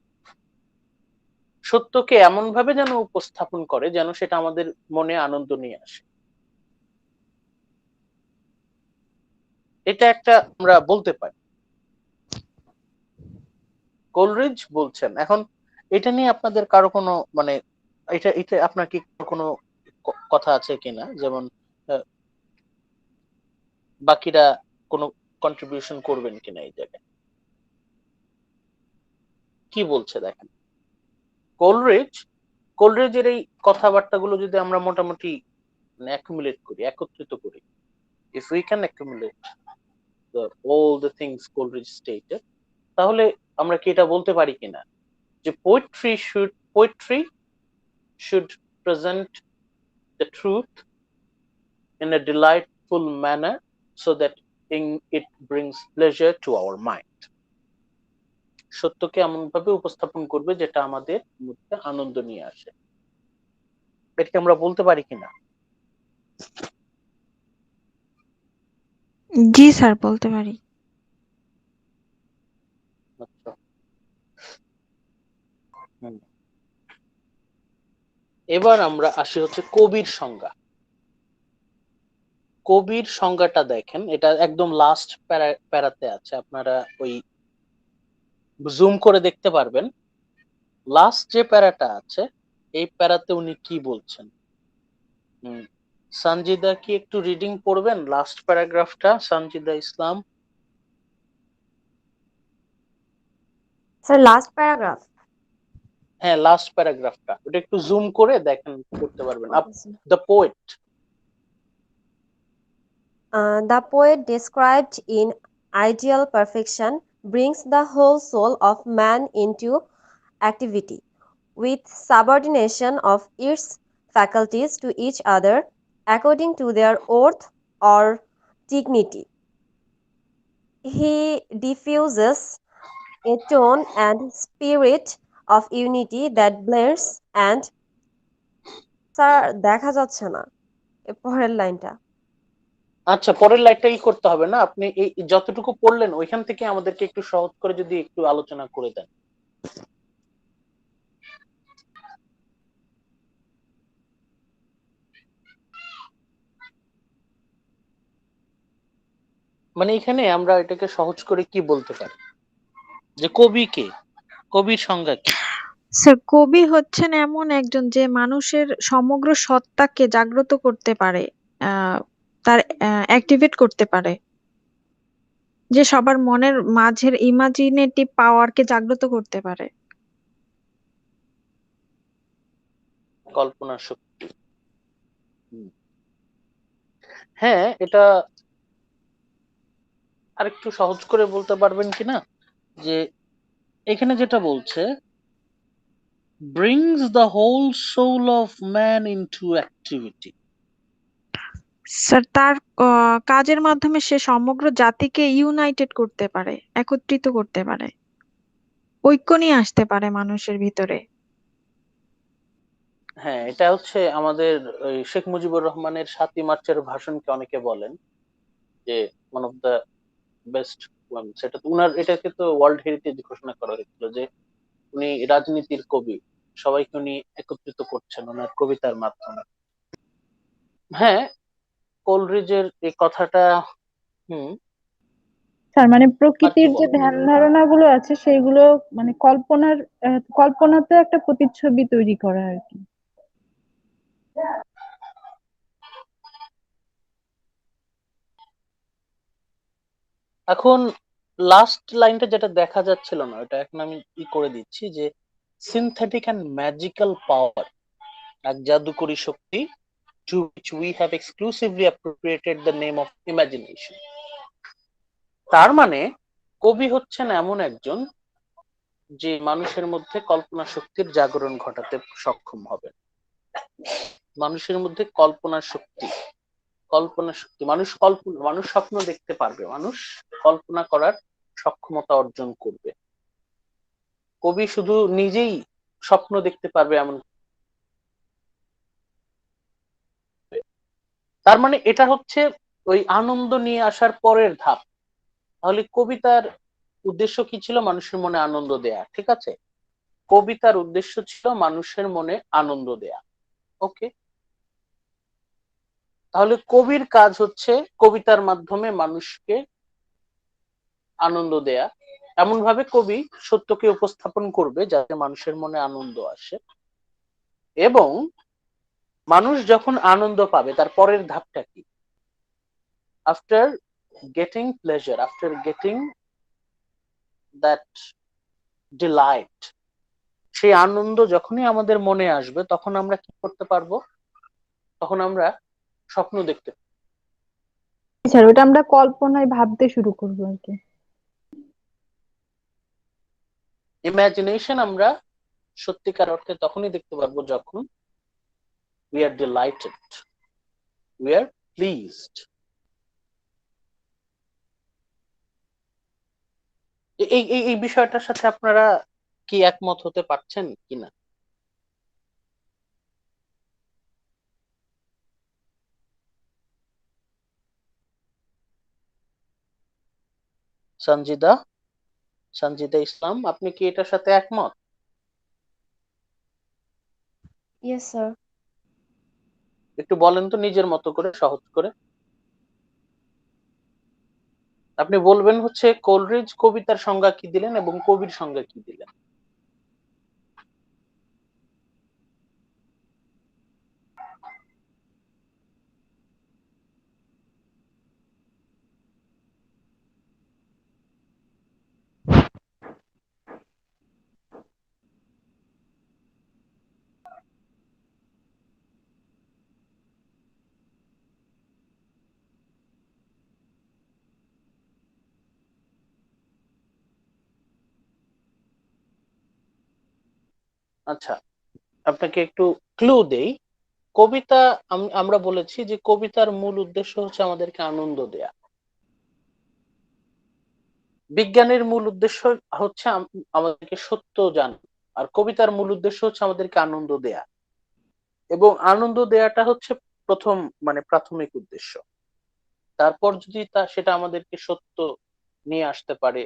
সত্যকে এমন ভাবে যেন উপস্থাপন করে যেন সেটা আমাদের মনে আনন্দ নিয়ে আসে। এটা একটা আমরা বলতে পারি। কোলরিজ বলছেন। এখন এটা নিয়ে আপনাদের কারো কোনো মানে এটা এটা আপনার কি কোনো কথা আছে কিনা, যেমন বাকিরা কোনো কন্ট্রিবিউশন করবেন কিনা এই জায়গায়? কি বলছে দেখেন, কোলরিজের এই কথাবার্তাগুলো যদি আমরা মোটামুটি অ্যাকুমুলেট করি, একত্রিত করি, if we can accumulate all the things Coleridge stated, তাহলে আমরা কি এটা বলতে পারি কিনা যে poetry should present the truth in a delightful manner so that it brings pleasure to our mind. সত্যকে এমন ভাবে উপস্থাপন করবে যেটা আমাদের মধ্যে আনন্দ নিয়ে আসে। এটাকে আমরা বলতে পারি কিনা? জি স্যার, বলতে পারি। আচ্ছা। এবার আমরা আসি হচ্ছে কবির সংজ্ঞা। কবির সংজ্ঞাটা দেখেন, এটা একদম লাস্ট প্যারাতে আছে, আপনারা ওই জুম করে দেখতে পারবেন। লাস্ট যে প্যারাটা আছে এই প্যারাতে উনি কি বলছেন। সঞ্জিদা কি একটু রিডিং পড়বেন লাস্ট প্যারাগ্রাফটা? Sanjida Islam. Sir last paragraph? হ্যাঁ, লাস্ট প্যারাগ্রাফটা ওটা একটু জুম করে দেখেন, করতে পারবেন। The poet The poet, described in ideal perfection, brings the whole soul of man into activity, with subordination of its faculties to each other according to their worth or dignity. He diffuses a tone and spirit of unity that blends and sir দেখা যাচ্ছে না পরের লাইনটা। আচ্ছা, পরের লাইনটা কি করতে হবে না, আপনি এই যতটুকু পড়লেন ওইখান থেকে আমাদেরকে একটু সহজ করে যদি একটু আলোচনা করে দেন। মানে এখানে আমরা এটাকে সহজ করে কি বলতে পারি যে কবি কে, কবির সংজ্ঞা কি? স্যার, কবি হচ্ছেন এমন একজন যে মানুষের সমগ্র সত্তাকে জাগ্রত করতে পারে, তার অ্যাক্টিভেট করতে পারে, যে সবার মনের মাঝের ইমাজিনেটিভ পাওয়ারকে জাগ্রত করতে পারে। কল্পনা শক্তি। হ্যাঁ, এটা আরেকটু সহজ করে বলতে পারবেন কিনা যে এখানে যেটা বলছে brings the whole soul of man into activity. Sir, তার কাজের মাধ্যমে সে সমগ্র জাতিকে ইউনাইটেড করতে পারে, একত্রিত করতে পারে, ঐক্য নিয়ে আসতে পারে মানুষের ভিতরে। হ্যাঁ, এটা হচ্ছে আমাদের শেখ মুজিবুর রহমানের 7ই মার্চের ভাষণকে অনেকে বলেন যে one of the best one. সেটা তো উনার, এটাকে তো ওয়ার্ল্ড হেরিটেজ ঘোষণা করা হয়েছিল যে উনি রাজনীতির কবি, সবাইকে উনি একত্রিত করছেন ওনার কবিতার মাধ্যমে। হ্যাঁ, কোলরিজের এই কথাটা স্যার মানে প্রকৃতির আর কি যে বলেন? ধ্যান ধারণা গুলো আছে সেইগুলো মানে কল্পনাতে একটা প্রতিচ্ছবি তৈরি করা আর কি। এখন লাস্ট লাইনটা যেটা দেখা যাচ্ছিল না, ওটা এখন আমি করে দিচ্ছি যে সিনথেটিক অ্যান্ড ম্যাজিক্যাল পাওয়ার, এক জাদুকরী শক্তি, to which we have exclusively appropriated the name of imagination. তার মানে কবি হচ্ছেন এমন একজন যে মানুষের মধ্যে কল্পনা শক্তির জাগরণ ঘটাতে সক্ষম হবে। মানুষের মধ্যে কল্পনা শক্তি, মানুষ স্বপ্ন দেখতে পারবে, মানুষ কল্পনা করার সক্ষমতা অর্জন করবে। কবি শুধু নিজেই স্বপ্ন দেখতে পারবে এমন, তার মানে এটা হচ্ছে ওই আনন্দ নিয়ে আসার পরের ধাপ। তাহলে কবিতার উদ্দেশ্য কি ছিল? মানুষের মনে আনন্দ দেয়া, ঠিক আছে? কবিতার উদ্দেশ্য ছিল মানুষের মনে আনন্দ দেয়া। ওকে, তাহলে কবির কাজ হচ্ছে কবিতার মাধ্যমে মানুষকে আনন্দ দেয়া। এমন ভাবে কবি সত্যকে উপস্থাপন করবে যাতে মানুষের মনে আনন্দ আসে, এবং মানুষ যখন আনন্দ পাবে তার পরের ধাপটা কি? After getting pleasure, after getting that delight, সেই আনন্দ যখনই আমাদের মনে আসবে তখন আমরা কি করতে পারবো? তখন আমরা স্বপ্ন দেখতে পারবো। স্যার ওটা আমরা কল্পনায় ভাবতে শুরু করবো আর কি। ইমাজিনেশন আমরা সত্যিকার অর্থে তখনই দেখতে পারবো যখন we are delighted, we are pleased. এই বিষয়টার সাথে আপনারা কি একমত হতে পারছেন কিনা? সঞ্জিদা সঞ্জিদা ইসলাম, আপনি কি এটার সাথে একমত? Yes, sir. একটু বলেন তো নিজের মতো করে, সহজ করে। আপনি বলবেন হচ্ছে কোলরিজ কবিতার সংজ্ঞা কি দিলেন এবং কবির সংজ্ঞা কি দিলেন। আচ্ছা, আপনাকে একটু ক্লু দেই। কবিতা, আমরা বলেছি যে কবিতার মূল উদ্দেশ্য হচ্ছে আমাদেরকে আনন্দ দেয়া। বিজ্ঞানের মূল উদ্দেশ্য হচ্ছে আমাদেরকে সত্য জানা, আর কবিতার মূল উদ্দেশ্য হচ্ছে আমাদেরকে আনন্দ দেয়া, এবং আনন্দ দেয়াটা হচ্ছে প্রথম মানে প্রাথমিক উদ্দেশ্য। তারপর যদি সেটা আমাদেরকে সত্য নিয়ে আসতে পারে,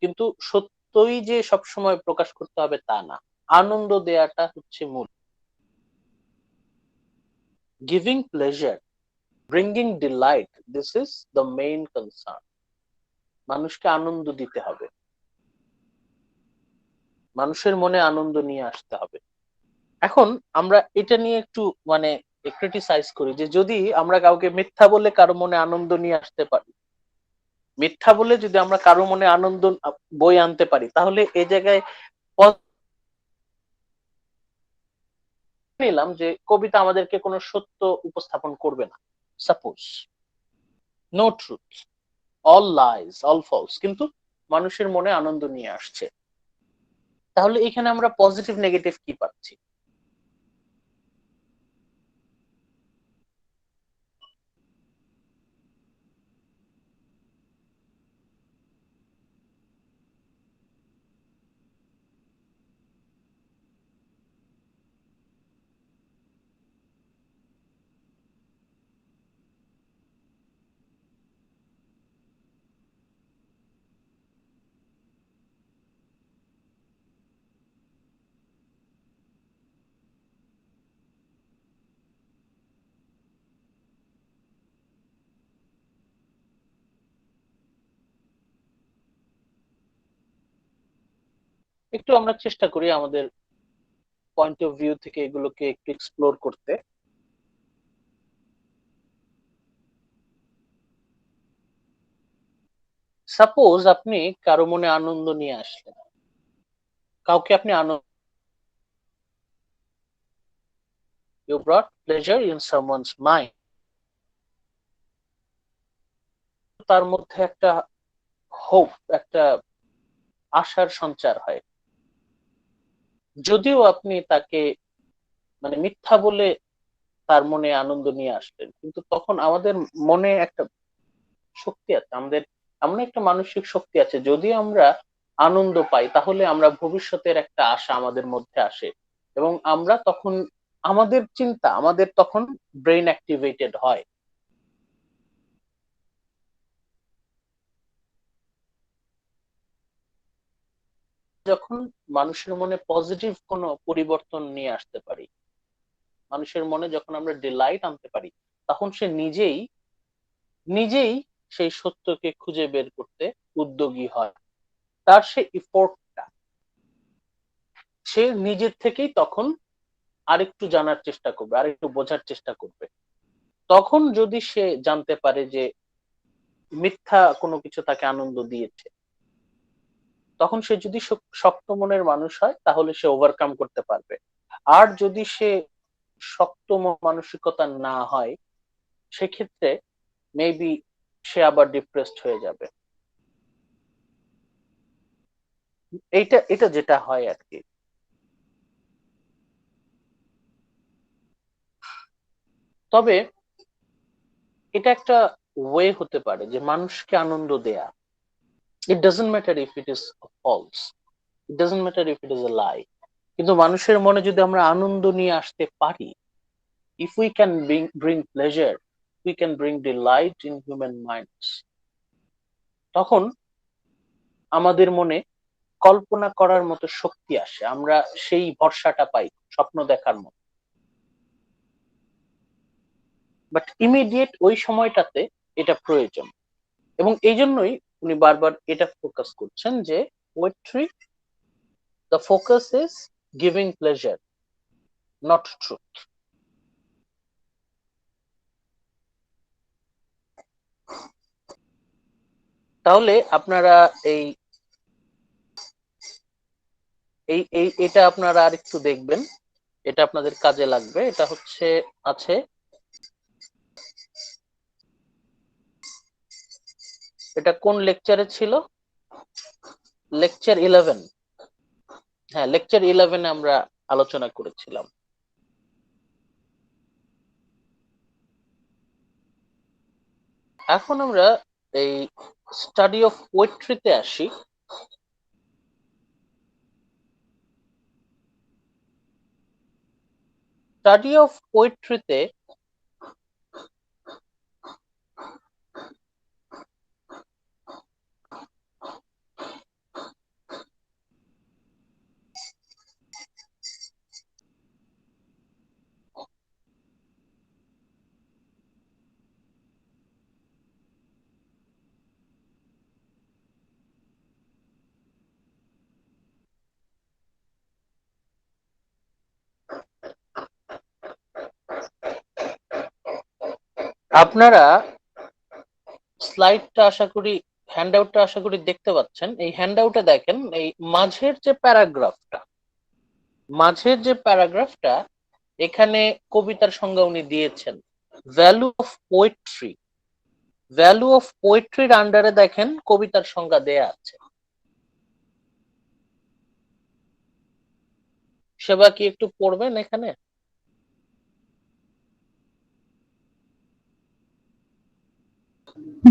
কিন্তু সত্যই যে সবসময় প্রকাশ করতে হবে তা না। আনন্দ দেয়াটা হচ্ছে মূল। Giving pleasure, bringing delight, this is the main concern. মানুষকে আনন্দ দিতে হবে, মানুষের মনে আনন্দ নিয়ে আসতে হবে। এখন আমরা এটা নিয়ে একটু মানে ক্রিটিসাইজ করি যে যদি আমরা কাউকে মিথ্যা বলে কারো মনে আনন্দ নিয়ে আসতে পারি, মিথ্যা বলে যদি আমরা কারো মনে আনন্দ বই আনতে পারি, তাহলে এই জায়গায় নিলাম যে কবিতা আমাদেরকে কোনো সত্য উপস্থাপন করবে না। Suppose no truth, all lies, all false, কিন্তু মানুষের মনে আনন্দ নিয়ে আসছে, তাহলে এখানে আমরা পজিটিভ নেগেটিভ কি পাচ্ছি? একটু আমরা চেষ্টা করি আমাদের পয়েন্ট অফ ভিউ থেকে এগুলোকে একটু এক্সপ্লোর করতে। সাপোজ আপনি কারো মনে আনন্দ নিয়ে আসলেন, কাউকে আপনি আনন্দ, you brought pleasure in someone's mind, তার মধ্যে একটা হোপ, একটা আশার সঞ্চার হয়। যদিও আপনি তাকে মানে মিথ্যা বলে তার মনে আনন্দ নিয়ে আসলেন, কিন্তু তখন আমাদের মনে একটা শক্তি আছে, আমাদের এমন একটা মানসিক শক্তি আছে, যদি আমরা আনন্দ পাই তাহলে আমরা ভবিষ্যতের একটা আশা আমাদের মধ্যে আসে, এবং আমরা তখন আমাদের চিন্তা, আমাদের তখন ব্রেন অ্যাক্টিভেটেড হয়। যখন মানুষের মনে পজিটিভ কোনো পরিবর্তন নিয়ে আসতে পারি, মানুষের মনে যখন আমরা ডিলাইট আনতে পারি, তখন সে নিজেই নিজেই সেই সত্যকে খুঁজে বের করতে উদ্যোগী হয়। তার সে ইফোর্টটা সে নিজের থেকেই তখন আরেকটু জানার চেষ্টা করবে, আরেকটু বোঝার চেষ্টা করবে। তখন যদি সে জানতে পারে যে মিথ্যা কোনো কিছু তাকে আনন্দ দিয়েছে, তখন সে যদি শক্ত মনের মানুষ হয় তাহলে সে ওভারকাম করতে পারবে। আর যদি সে শক্ত মানসিকতা না হয়, সেক্ষেত্রে মেবি সে আবার ডিপ্রেসড হয়ে যাবে। এটা যেটা হয় আর কি। তবে এটা একটা ওয়ে হতে পারে যে মানুষকে আনন্দ দেয়া। It doesn't matter if it is false, it doesn't matter if it is a lie, কিন্তু মানুষের মনে যদি আমরা আনন্দ নিয়ে আসতে পারি, if we can bring pleasure, we can bring delight in human minds, তখন আমাদের মনে কল্পনা করার মতো শক্তি আসে, আমরা সেই ভরসাটা পাই স্বপ্ন দেখার মতো। বাট ইমিডিয়েট ওই সময়টাতে এটা প্রয়োজন, এবং এই জন্যই উনি বারবার এটা ফোকাস করছেন যে poetry, the focus is giving pleasure, not truth. তাহলে আপনারা এই এই এই এটা আপনারা আরেকটু দেখবেন, এটা আপনাদের কাজে লাগবে। এটা হচ্ছে আছে, এটা কোন লেকচারে ছিল? লেকচার 11। হ্যাঁ, লেকচার 11-এ আমরা আলোচনা করেছিলাম। এখন আমরা এই স্টাডি অফ পোয়েট্রিতে আসি। স্টাডি অফ পোয়েট্রিতে আপনারা স্লাইডটা আশা করি, হ্যান্ডআউটটা আশা করি দেখতে পাচ্ছেন। এই হ্যান্ডআউটে দেখেন এই মাঝের যে প্যারাগ্রাফটা এখানে কবিতার সংজ্ঞা উনি দিয়েছেন। Value of poetry, value of পোয়েট্রির আন্ডারে দেখেন কবিতার সংজ্ঞা দেয়া আছে। সেবা কি একটু পড়বেন এখানে?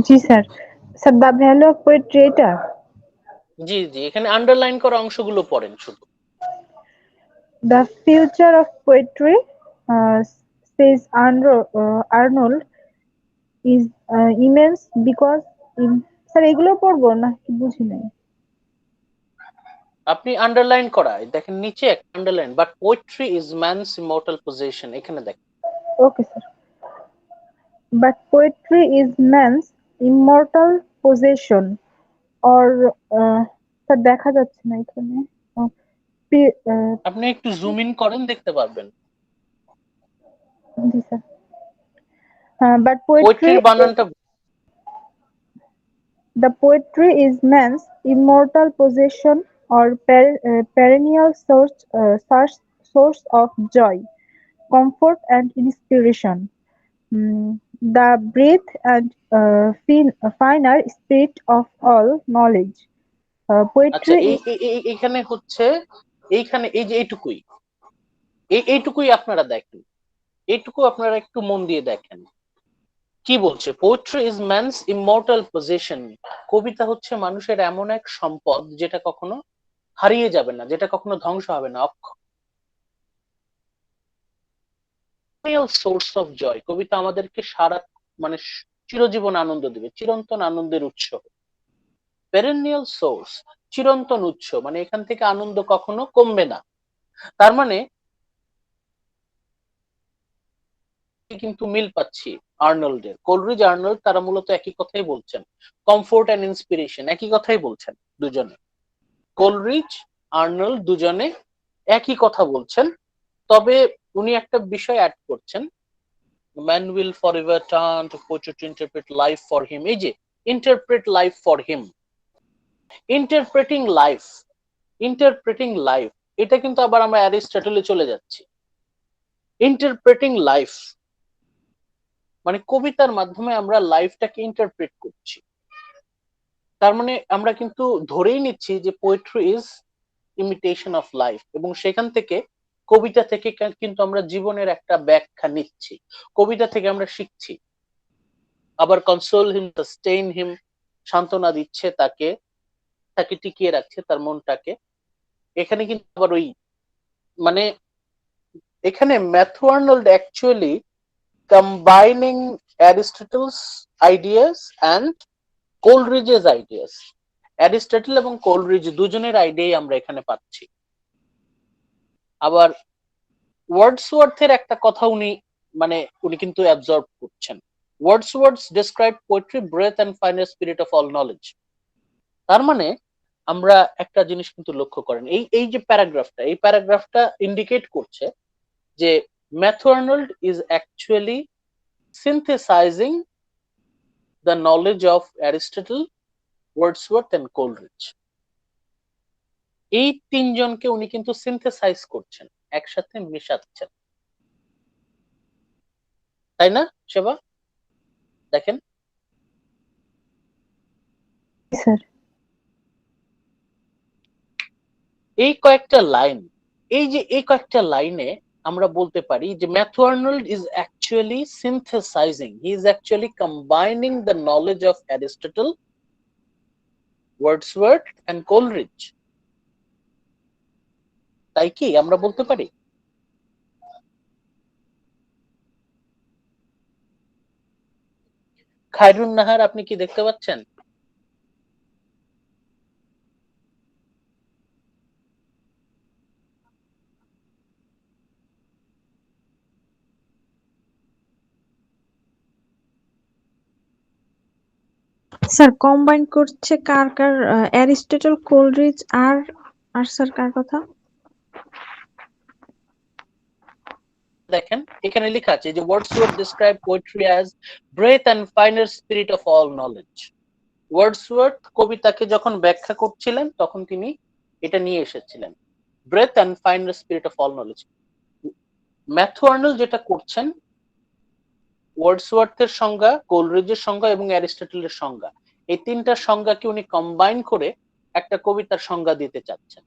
জি sir. Sir the value of poetry এটা? জি জি, এখানে আন্ডারলাইন করা অংশগুলো পড়েন শুধু। The future of poetry, says Arnold, is immense because sir এগুলো পড়বো না কি বুঝি নাই। আপনি আন্ডারলাইন করা দেখেন নিচে একটা underline, but poetry is man's immortal position, এখানে দেখেন। Okay sir. But poetry is man's immortal possession, or sir দেখা যাচ্ছে না এখানে। আপনি একটু জুম ইন করেন, দেখতে পারবেন। জি স্যার। But পোয়েট্রির বানানটা the poetry is man's immortal possession, or perennial source of joy, comfort, and inspiration. The breadth and finer spirit of all knowledge. আচ্ছা, Poetry is এখানে হচ্ছে, এইখানে এই যে এইটুকুই আপনারা দেখেন, এইটুকু আপনারা একটু মন দিয়ে দেখেন কি বলছে। Poetry is man's immortal position, কবিতা হচ্ছে মানুষের এমন এক সম্পদ যেটা কখনো হারিয়ে যাবে না, যেটা কখনো ধ্বংস হবে না, সোর্স অফ জয়। কবিতা আমাদেরকে সারা মানে চিরজীবন আনন্দ দিবে, চিরন্তন আনন্দের উৎস। পেরেনিয়াল সোর্স, চিরন্তন উৎস, মানে এখান থেকে আনন্দ কখনো কমবে না। তার মানে কিন্তু মিল পাচ্ছি আর্নল্ডের, কোলরিজ আর্নল্ড তারা মূলত একই কথাই বলছেন। কমফোর্ট এন্ড ইন্সপিরেশন একই কথাই বলছেন দুজনে। কোলরিজ আর্নল্ড দুজনে একই কথা বলছেন, তবে উনি একটা বিষয় অ্যাড করছেন, man will forever turn to poetry to interpret life for him. এই যে interpret life for him, interpreting life, interpreting life, এটা কিন্তু আবার আমরা অ্যারিস্টটলে চলে যাচ্ছি। ইন্টারপ্রেটিং লাইফ মানে কবিতার মাধ্যমে আমরা লাইফটাকে ইন্টারপ্রেট করছি। তার মানে আমরা কিন্তু ধরেই নিচ্ছি যে poetry is imitation of life, এবং সেখান থেকে কবিতা থেকে কিন্তু আমরা জীবনের একটা ব্যাখ্যা নিচ্ছি, কবিতা থেকে আমরা শিখছি। আবার কনসোল হিম, সাস্টেইন হিম, সান্ত্বনা দিচ্ছে তাকে, তাকে টিকিয়ে রাখছে তার মনটাকে। এখানে কিন্তু আবার ওই মানে এখানে Matthew Arnold actually combining Aristotle's ideas and Coleridge's ideas. Aristotle এবং কোলরিজ দুজনের আইডিয়াই আমরা এখানে পাচ্ছি। আবার ওয়ার্ডসওয়ার্থের একটা কথা উনি কিন্তু অ্যাবজর্ব করছেন। Wordsworth describe poetry breadth and finer spirit of all knowledge. তার মানে আমরা একটা জিনিস কিন্তু লক্ষ্য করেন, এই যে প্যারাগ্রাফটা, এই প্যারাগ্রাফটা ইন্ডিকেট করছে যে Matthew Arnold is actually synthesising the knowledge of Aristotle, Wordsworth and Coleridge. এই তিনজনকে উনি কিন্তু সিনথেসাইজ করছেন, একসাথে মেশাচ্ছেন, তাই না সেবা? দেখেন স্যার। এই কয়েকটা লাইন, এই কয়েকটা লাইনে আমরা বলতে পারি যে Matthew Arnold is actually synthesising, he is actually combining the knowledge of Aristotle, Wordsworth and Coleridge. তাই কি আমরা বলতে পারি? খায়রুন নাহার, আপনি কি দেখতে পাচ্ছেন? স্যার কম্বাইন করছে কার কার? অ্যারিস্টটল, কোলরিজ আর স্যার কার কথা? দেখেন এখানে লেখা আছে যে Wordsworth describe poetry as breath and finer spirit of all knowledge. Wordsworth কবিতাকে যখন ব্যাখ্যা করছিলেন তখন তিনি এটা নিয়ে এসেছিলেন, breath and finer spirit of all knowledge. Matthew Arnold যেটা করছেন, ওয়ার্ডসওয়ার্থের সংজ্ঞা, কোলরিজের সংজ্ঞা এবং অ্যারিস্টটলের সংজ্ঞা, এই তিনটা সংজ্ঞাকে উনি কম্বাইন করে একটা কবিতার সংজ্ঞা দিতে চাচ্ছেন।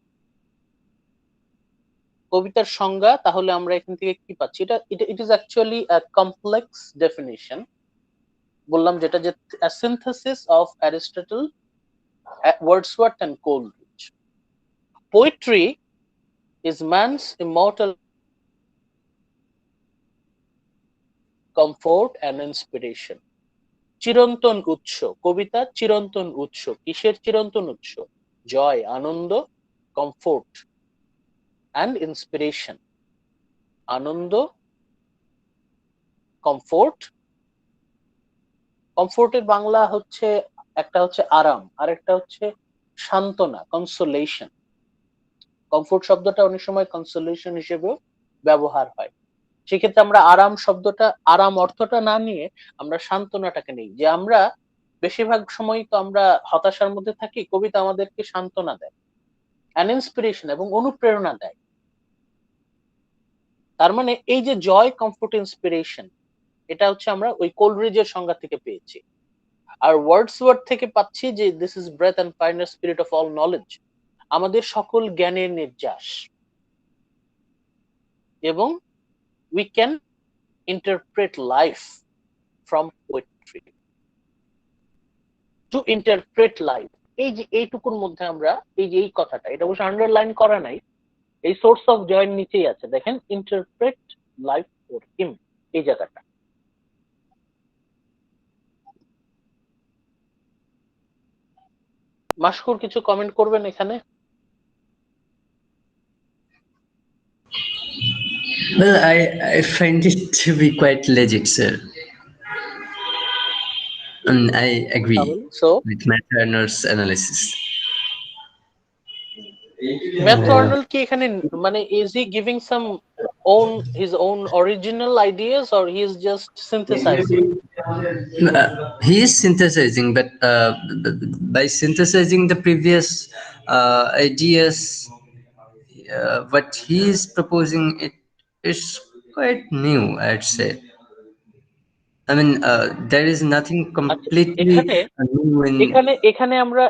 কবিতার সংজ্ঞা তাহলে আমরা এখান থেকে কি পাচ্ছি? It is actually a complex definition, বললাম যেটা যে synthesis of Aristotle, Wordsworth and Coleridge. Poetry is man's immortal comfort and inspiration. চিরন্তন উৎস, কবিতা চিরন্তন উৎস। কিসের চিরন্তন উৎস? জয়, আনন্দ, কমফোর্ট অ্যান্ড ইন্সপিরেশন। আনন্দ, কমফোর্ট, কমফোর্টের বাংলা হচ্ছে, একটা হচ্ছে আরাম, আর একটা হচ্ছে সান্ত্বনা, কনসোলেশন। কমফোর্ট শব্দটা অনেক সময় কনসোলেশন হিসেবেও ব্যবহার হয়। সেক্ষেত্রে আমরা আরাম শব্দটা, আরাম অর্থটা না নিয়ে আমরা সান্ত্বনাটাকে নেই, যে আমরা বেশিরভাগ সময় তো আমরা হতাশার মধ্যে থাকি, কবিতা আমাদেরকে সান্ত্বনা দেয়, অ্যান ইন্সপিরেশন এবং অনুপ্রেরণা দেয়। তার মানে এই যে জয়, কমফোর্ট, ইন্সপিরেশন, এটা হচ্ছে আমরা ওই কোলরিজের সংজ্ঞা থেকে পেয়েছি। আর ওয়ার্ডসওয়ার্থ থেকে পাচ্ছি যে this is breadth and finer spirit of all knowledge, আমাদের সকল জ্ঞানের নির্যাস। এবং we can interpret life from poetry. To interpret life, এই যে এইটুকুর মধ্যে আমরা এই কথাটা, এটা অবশ্য আন্ডারলাইন করা নাই, এই সোর্স অফ জয়ের নিচেই আছে, দেখেন, ইন্টারপ্রেট লাইফ ফর হিম, এই জায়গাটা। মাশকুর কিছু কমেন্ট করবেন এখানে? Well, I find it to be quite legit, sir. And I agree So with Matt Turner's analysis. Matthew Arnold কি এখানে মানে is he giving some his own original ideas, or he is just synthesizing? He is synthesizing, but by synthesizing the previous ideas, what he is proposing, it is quite new, I'd say. I mean, there is nothing আচ্ছা, completely new in. এখানে আমরা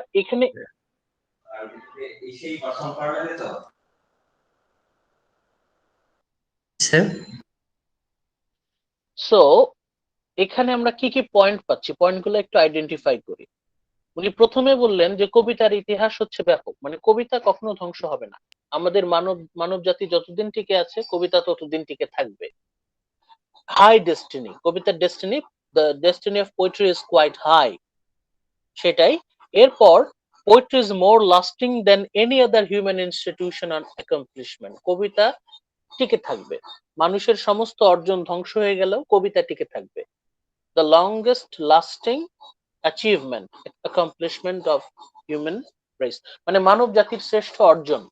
Sir? সো এখানে আমরা কি কি পয়েন্ট পাচ্ছি, পয়েন্টগুলো একটু আইডেন্টিফাই করি। উনি প্রথমে বললেন যে কবিতার ইতিহাস হচ্ছে ব্যাপক, মানে কবিতা কখনো ধ্বংস হবে না। আমাদের মানব জাতি যতদিন টিকে আছে কবিতা ততদিন টিকে থাকবে। হাই ডেস্টিনি, কবিতার destiny, the destiny of poetry is quite high, সেটাই। এরপর poetry is more lasting than any other human institution and accomplishment, কবিতা টিকে থাকবে। মানুষের সমস্ত অর্জন ধ্বংস হয়ে গেলেও কবিতা টিকে থাকবে। The longest lasting achievement accomplishment of human race, মানে মানব জাতির শ্রেষ্ঠ অর্জন,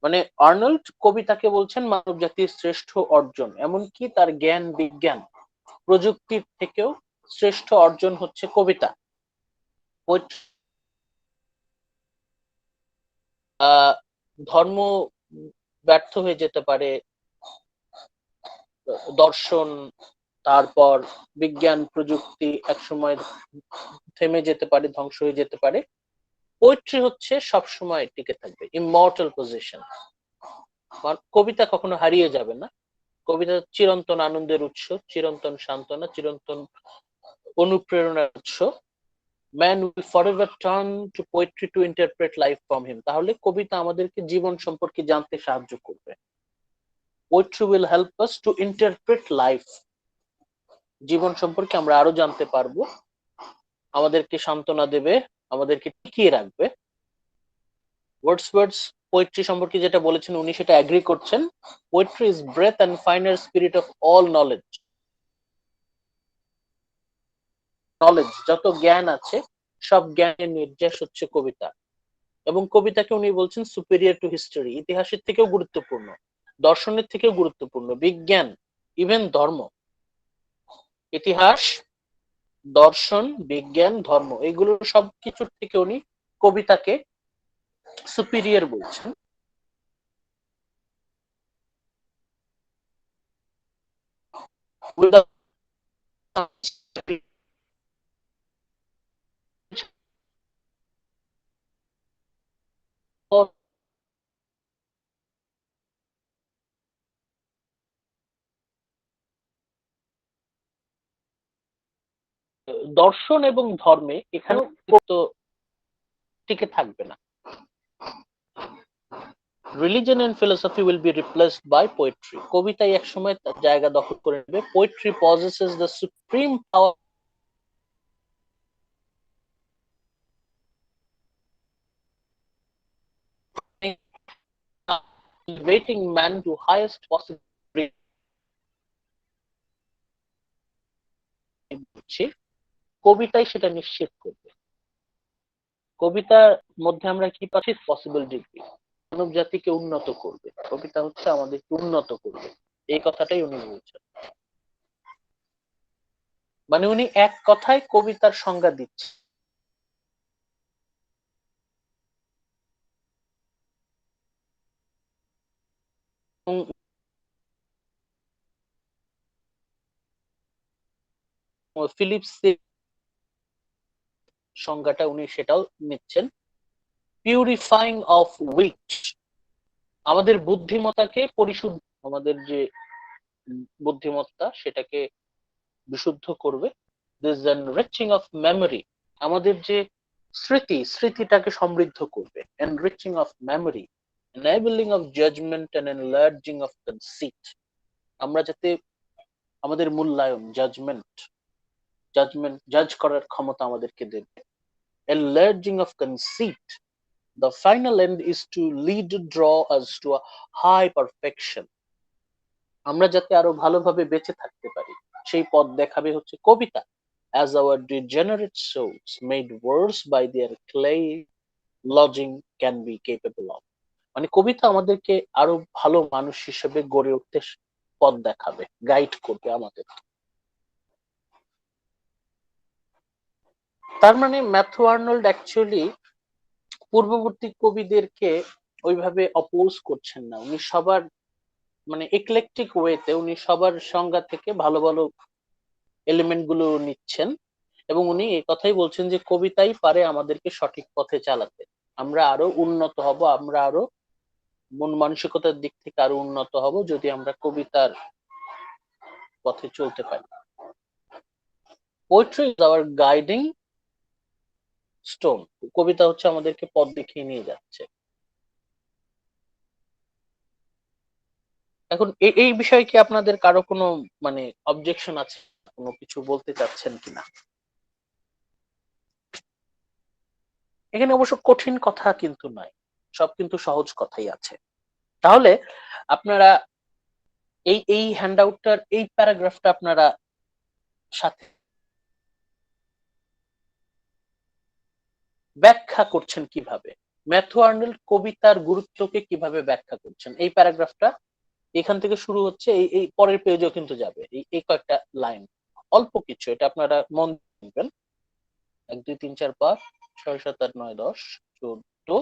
মানে আর্নল্ড কবিতাকে বলছেন মানব জাতির শ্রেষ্ঠ অর্জন, এমনকি তার জ্ঞান বিজ্ঞান প্রযুক্তির থেকেও শ্রেষ্ঠ অর্জন হচ্ছে কবিতা। ধর্ম ব্যর্থ হয়ে যেতে পারে, দর্শন, তারপর বিজ্ঞান প্রযুক্তি একসময় থেমে যেতে পারে, ধ্বংস হয়ে যেতে পারে, পোয়েট্রি হচ্ছে সবসময় টিকে থাকবে, ইমমর্টাল পজিশন। কবিতা কখনো হারিয়ে যাবে না, কবিতা চিরন্তন আনন্দের উৎস, চিরন্তন সান্ত্বনা, চিরন্তন অনুপ্রেরণার উৎস। Man will forever turn to poetry to interpret life from him, তাহলে কবিতা আমাদেরকে জীবন সম্পর্কে জানতে সাহায্য করবে। Poetry will help us to interpret life, জীবন সম্পর্কে আমরা আরো জানতে পারবো, আমাদেরকে সান্ত্বনা দেবে, আমাদেরকে টিকিয়ে রাখবে। ওয়ার্ডসওয়ার্থ পোয়েট্রি সম্পর্কে যেটা বলেছেন উনি সেটা এগ্রি করছেন। Poetry is breath and finer spirit of all knowledge, knowledge যত জ্ঞান আছে সব জ্ঞানের নির্যাস হচ্ছে কবিতা। এবং কবিতাকে উনি বলছেন সুপেরিয়র টু হিস্টোরি, ইতিহাসের থেকেও গুরুত্বপূর্ণ, দর্শনের থেকেও গুরুত্বপূর্ণ, বিজ্ঞান, ইভেন ধর্ম। ইতিহাস, দর্শন, বিজ্ঞান, ধর্ম, এগুলো সবকিছুর থেকে উনি কবিতাকে সুপিরিয়র বলছেন। দর্শন এবং ধর্মে এখানেও টিকে থাকবে না। Religion and philosophy will be replaced by poetry, কবিতায় এক সময় তার জায়গা দখল করে নেবে। Poetry possesses the supreme power elevating man to highest possible, কবিতাই সেটা নিশ্চিত করবে। কবিতার মধ্যে আমরা কি পাচ্ছি? পসিবল ডিগ্রি, মানব জাতিকে উন্নত করবে, কবিতা হচ্ছে আমাদেরকে উন্নত করবে, এই কথাটাই উনি বলছেন। মানে উনি এক কথায় কবিতার সংজ্ঞা দিচ্ছে। ফিলিপস সংজ্ঞাটা উনি সেটাও নিচ্ছেন, পিউরিফাইং অফ উইচ, আমাদের বুদ্ধিমত্তাকে পরিশুদ্ধ, আমাদের যে বুদ্ধিমত্তা সেটাকে বিশুদ্ধ করবে। দিস এনরিচিং অফ মেমোরি, আমাদের যে স্মৃতিটাকে সমৃদ্ধ করবে। Enriching of memory, enabling of judgment and enlarging of conceit, আমরা যাতে আমাদের মূল্যায়ন, জাজ করার ক্ষমতা আমাদেরকে দেবে। enlarging of conceit, the final end is to draw us to a high perfection, আমরা যাতে আরো ভালোভাবে বেঁচে থাকতে পারি সেই পথ দেখাবে হচ্ছে কবিতা। as our degenerate souls made worse by their clay lodging can be capable of, মানে কবিতা আমাদেরকে আরো ভালো মানুষ হিসেবে গড়ে উঠতে পথ দেখাবে, গাইড করবে আমাদের। তার মানে ম্যাথু আর্নল্ড অ্যাকচুয়ালি পূর্ববর্তী কবিদেরকে ওইভাবে অপোজ করছেন না, উনি সবার মানে একলেকটিক ওয়েতে উনি সবার সংজ্ঞা থেকে ভালো ভালো এলিমেন্ট গুলো নিচ্ছেন এবং উনি এই কথাই বলছেন যে কবিতাই পারে আমাদেরকে সঠিক পথে চালাতে। আমরা আরো উন্নত হব, আমরা আরো মন মানসিকতার দিক থেকে আরো উন্নত হব যদি আমরা কবিতার পথে চলতে পারি। Poetry is our guiding stone. কবিতা হচ্ছে আমাদেরকে পথ দেখিয়ে নিয়ে যাচ্ছে। এখন এই বিষয়ে কি আপনাদের কারো কোনো মানে অবজেকশন আছে, কোনো কিছু বলতে চাচ্ছেন কিনা? এখানে অবশ্য কঠিন কথা কিন্তু নয়, সব কিন্তু সহজ কথাই আছে। তাহলে আপনারা এই হ্যান্ডআউটটার এই প্যারাগ্রাফটা আপনারা সাথে ব্যাখ্যা করছেন কিভাবে, ম্যাথু আর্নল্ড কবিতার গুরুত্বকে কিভাবে ব্যাখ্যা করছেন। এই প্যারাগ্রাফটা এখান থেকে শুরু হচ্ছে, এই পরের পেজও কিন্তু যাবে, এই কয়েকটা লাইন, অল্প কিছু, এটা আপনারা মন দিবেন। 1 2 3 4 5 6 7 8 9 10 14,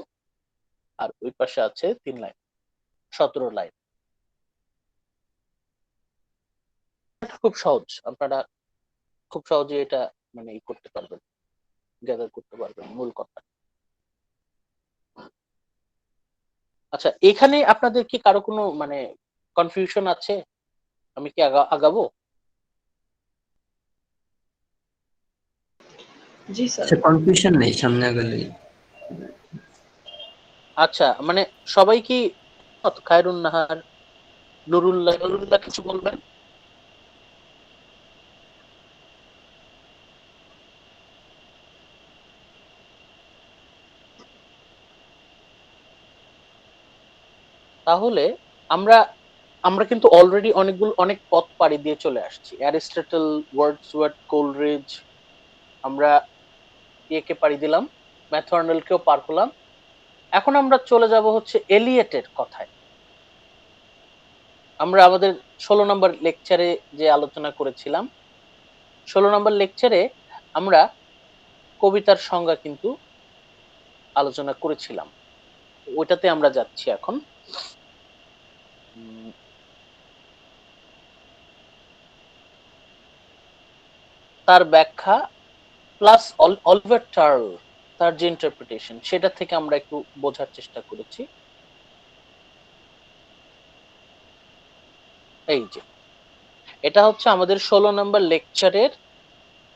আর ওই পাশে আছে 3 লাইন, 17 লাইন। খুব সহজ, আপনারা খুব সহজে এটা মানে করতে পারবেন, গ্যাদার করতে পারবেন মূল কথা। আচ্ছা, এখানে আপনাদের কি কারো কোনো মানে কনফিউশন আছে? আমি কি আগাবো? জি স্যার। আচ্ছা, কনফিউশন নেই, সামনে আগালেই। আচ্ছা, মানে সবাই কি খায়রুন নাহার, নুরুল্লাহ কিছু বলবেন? তাহলে আমরা আমরা কিন্তু অলরেডি অনেক পথ পাড়ি দিয়ে চলে আসছি। অ্যারিস্টটল, ওয়ার্ডসওয়ার্থ, কোলরিজ, আমরা একে পাড়ি দিলাম, ম্যাথু আর্নল্ডকেও পার করলাম। এখন আমরা চলে যাব হচ্ছে এলিয়েটের কথায়। আমরা আমাদের 16 নম্বর লেকচারে যে আলোচনা করেছিলাম, 16 নম্বর লেকচারে আমরা কবিতার সংজ্ঞা কিন্তু আলোচনা করেছিলাম, ওইটাতে আমরা যাচ্ছি এখন। তার ব্যাখ্যা প্লাস অলিভার টার্ল তার যে ইন্টারপ্রিটেশন, সেটা থেকে আমরা একটু বোঝার চেষ্টা করেছি। এই যে এটা হচ্ছে আমাদের 16 নম্বর লেকচারের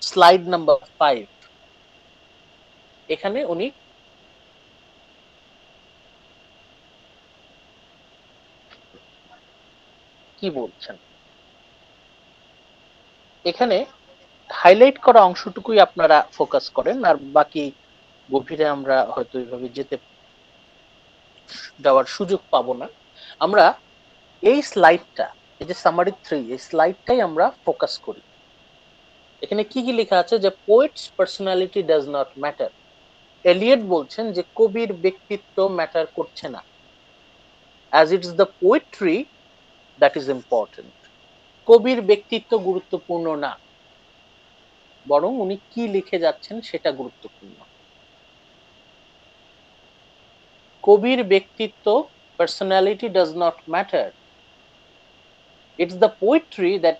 স্লাইড নাম্বার 5। এখানে উনি কি বলছেন, এখানে হাইলাইট করা অংশটুকুই আপনারা ফোকাস করেন, আর বাকি গভীরে আমরা হয়তো এইভাবে যাওয়ার সুযোগ পাবো না। আমরা এই স্লাইডটা, এই যে সামারি 3, এই স্লাইডটাই আমরা ফোকাস করি। এখানে কি কি লেখা আছে যে poet's personality does not matter. Eliot বলছেন যে কবির ব্যক্তিত্ব ম্যাটার করছে না, as it's the poetry that is important. কবির ব্যক্তিত্ব গুরুত্বপূর্ণ না, বরং উনি কি লিখে যাচ্ছেন সেটা গুরুত্বপূর্ণ। কবির ব্যক্তিত্ব, personality does not matter, it's the poetry that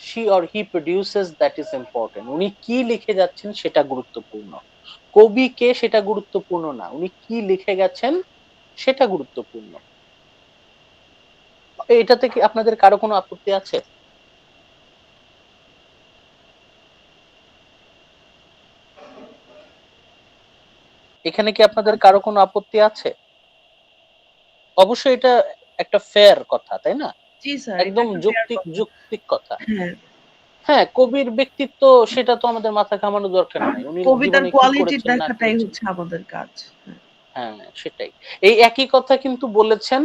she or he produces that is important. উনি কি লিখে যাচ্ছেন সেটা গুরুত্বপূর্ণ, কবি কে সেটা গুরুত্বপূর্ণ না, উনি কি লিখে গেছেন সেটা গুরুত্বপূর্ণ। এটাতে কি আপনাদের কারো কোনো আপত্তি আছে? এখানে কি আপনাদের কারো কোনো আপত্তি আছে? অবশ্যই এটা একটা ফেয়ার কথা, তাই না? জি স্যার, একদম যৌক্তিক কথা। হ্যাঁ, হ্যাঁ, কবির ব্যক্তিত্ব সেটা তো আমাদের মাথা ঘামানোর দরকার নাই, উনি কবিতার জীবনে কি কোয়ালিটি করেছেন না দেখাটাই করেছেন। হচ্ছে আমাদের কাজ। হ্যাঁ, সেটাই। এই একই কথা কিন্তু বলেছেন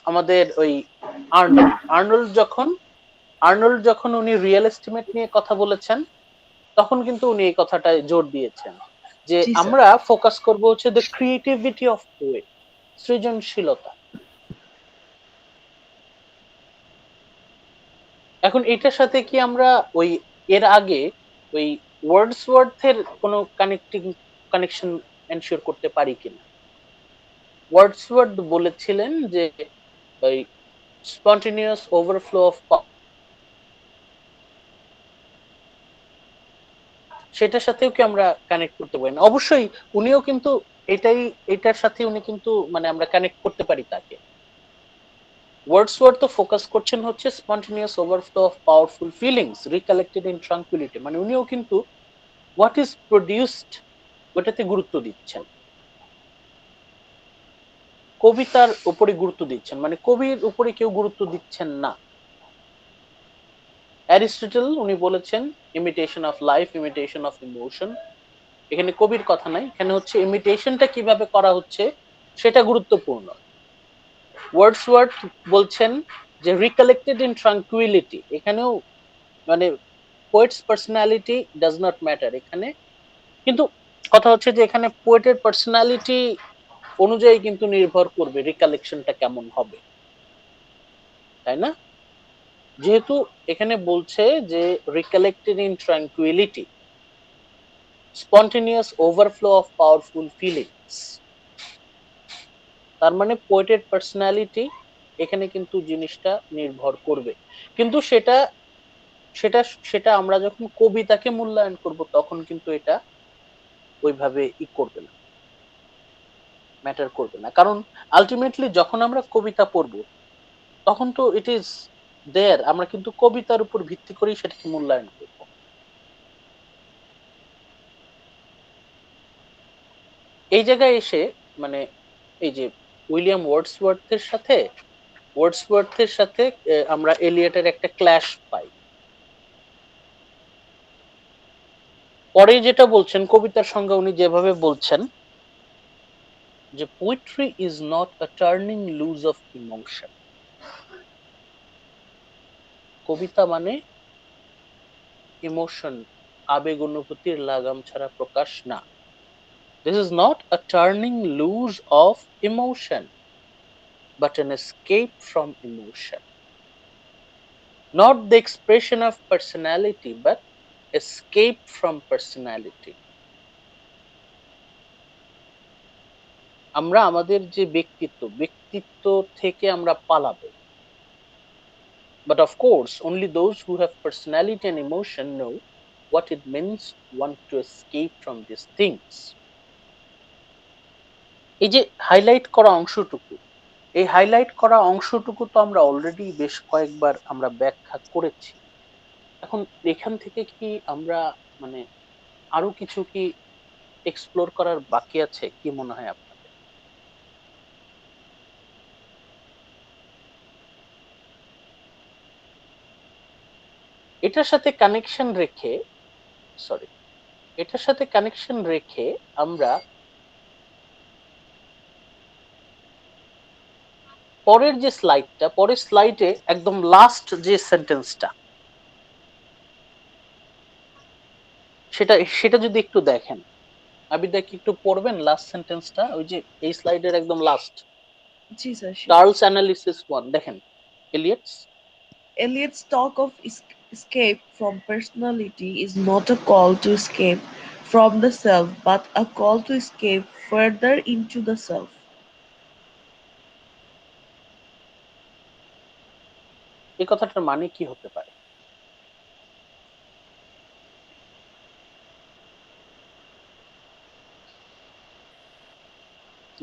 আমাদের ওই আর্নল্ড যখন উনি রিয়েল এস্টিমেট নিয়ে কথা বলেছেন, তখন কিন্তু উনি এই কথাটায় জোর দিয়েছেন যে জি স্যার। আমরা ফোকাস করব হচ্ছে দ্য ক্রিয়েটিভিটি অফ পোয়েট, সৃজনশীলতা। এখন এটার সাথে কি আমরা ওই এর আগে ওই ওয়ার্ডসওয়ার্থের কোনো কানেকশন এনশিওর করতে পারি কিনা? ওয়ার্ডসওয়ার্থ বলেছিলেন যে ওই spontaneous overflow of সেটার সাথেও কি আমরা কানেক্ট করতে পারি না? অবশ্যই উনিও কিন্তু এটার সাথে উনি কিন্তু মানে আমরা কানেক্ট করতে পারি তাকে। ওয়ার্ডসওয়ার্থ তো ফোকাস করছেন হচ্ছে spontaneous overflow of powerful feelings recollected in tranquillity, মানে উনিও কিন্তু হোয়াট ইজ প্রডিউসড ওটাতে গুরুত্ব দিচ্ছেন, কবিতার উপরে গুরুত্ব দিচ্ছেন, মানে কবির উপরে কেউ গুরুত্ব দিচ্ছেন না। অ্যারিস্টটল উনি বলেছেন imitation of life, imitation of emotion. এখানে কবির কথা নাই, এখানে হচ্ছে ইমিটেশনটা কিভাবে করা হচ্ছে সেটা গুরুত্বপূর্ণ। ওয়ার্ডসওয়ার্থ বলছেন যে রিকালেক্টেড ইন ট্রাঙ্কুইলিটি, এখানেও মানে poet's personality does not matter এখানে, কিন্তু কথা হচ্ছে যে এখানে পোয়েটের পার্সোনালিটি অনুযায়ী কিন্তু নির্ভর করবে রিকালেকশনটা কেমন হবে, তাই না? যেহেতু এখানে বলছে যে recollected in tranquillity, spontaneous overflow of powerful feelings, তার মানে পোয়েটের পার্সোনালিটি এখানে কিন্তু জিনিসটা নির্ভর করবে। কিন্তু সেটা সেটা সেটা আমরা যখন কবিতাকে মূল্যায়ন করব তখন কিন্তু এটা ওইভাবে করবে না, ম্যাটার করবে না। কারণ আলটিমেটলি যখন আমরা কবিতা পড়ব তখন তো ইট ইজ দেয়ার, আমরা কিন্তু কবিতার উপর ভিত্তি করেই সেটাকে মূল্যায়ন করব। এই জায়গায় এসে মানে এই যে উইলিয়াম ওয়ার্ডসওয়ার্থের সাথে আমরা এলিয়টের একটা ক্ল্যাশ পাই। পরে যেটা বলছেন কবিতার সঙ্গে উনি যেভাবে বলছেন যে poetry is not a turning loose of emotion, কবিতা মানে ইমোশন, আবেগ অনুভূতির লাগাম ছাড়া প্রকাশ না। This is not a turning loose of emotion, but an escape from emotion. Not the expression of personality, but escape from personality. আমরা আমাদের যে ব্যক্তিত্ব থেকে আমরা পালাবো। But of course, only those who have personality and emotion know what it means to want to escape from these things. এই যে হাইলাইট করা অংশটুকু, এই হাইলাইট করা অংশটুকু তো আমরা অলরেডি বেশ কয়েকবার আমরা ব্যাখ্যা করেছি। এখন এখান থেকে কি আমরা মানে আরো কিছু কি এক্সপ্লোর করার বাকি আছে, কি মনে হয় আপনাদের? এটার সাথে কানেকশন রেখে আমরা পরের স্লাইডে একদম লাস্ট যে সেন্টেন্সটা সেটা যদি একটু দেখেন, আবিদা কি একটু পড়বেন লাস্ট সেন্টেন্সটা, ওই যে এই স্লাইডের একদম লাস্ট। জি স্যার। চার্লস অ্যানালিসিস 1 দেখেন। Eliot's talk of escape from personality is not a call to escape from the self, but a call to escape further into the self. এই কথাটার মানে কি হতে পারে?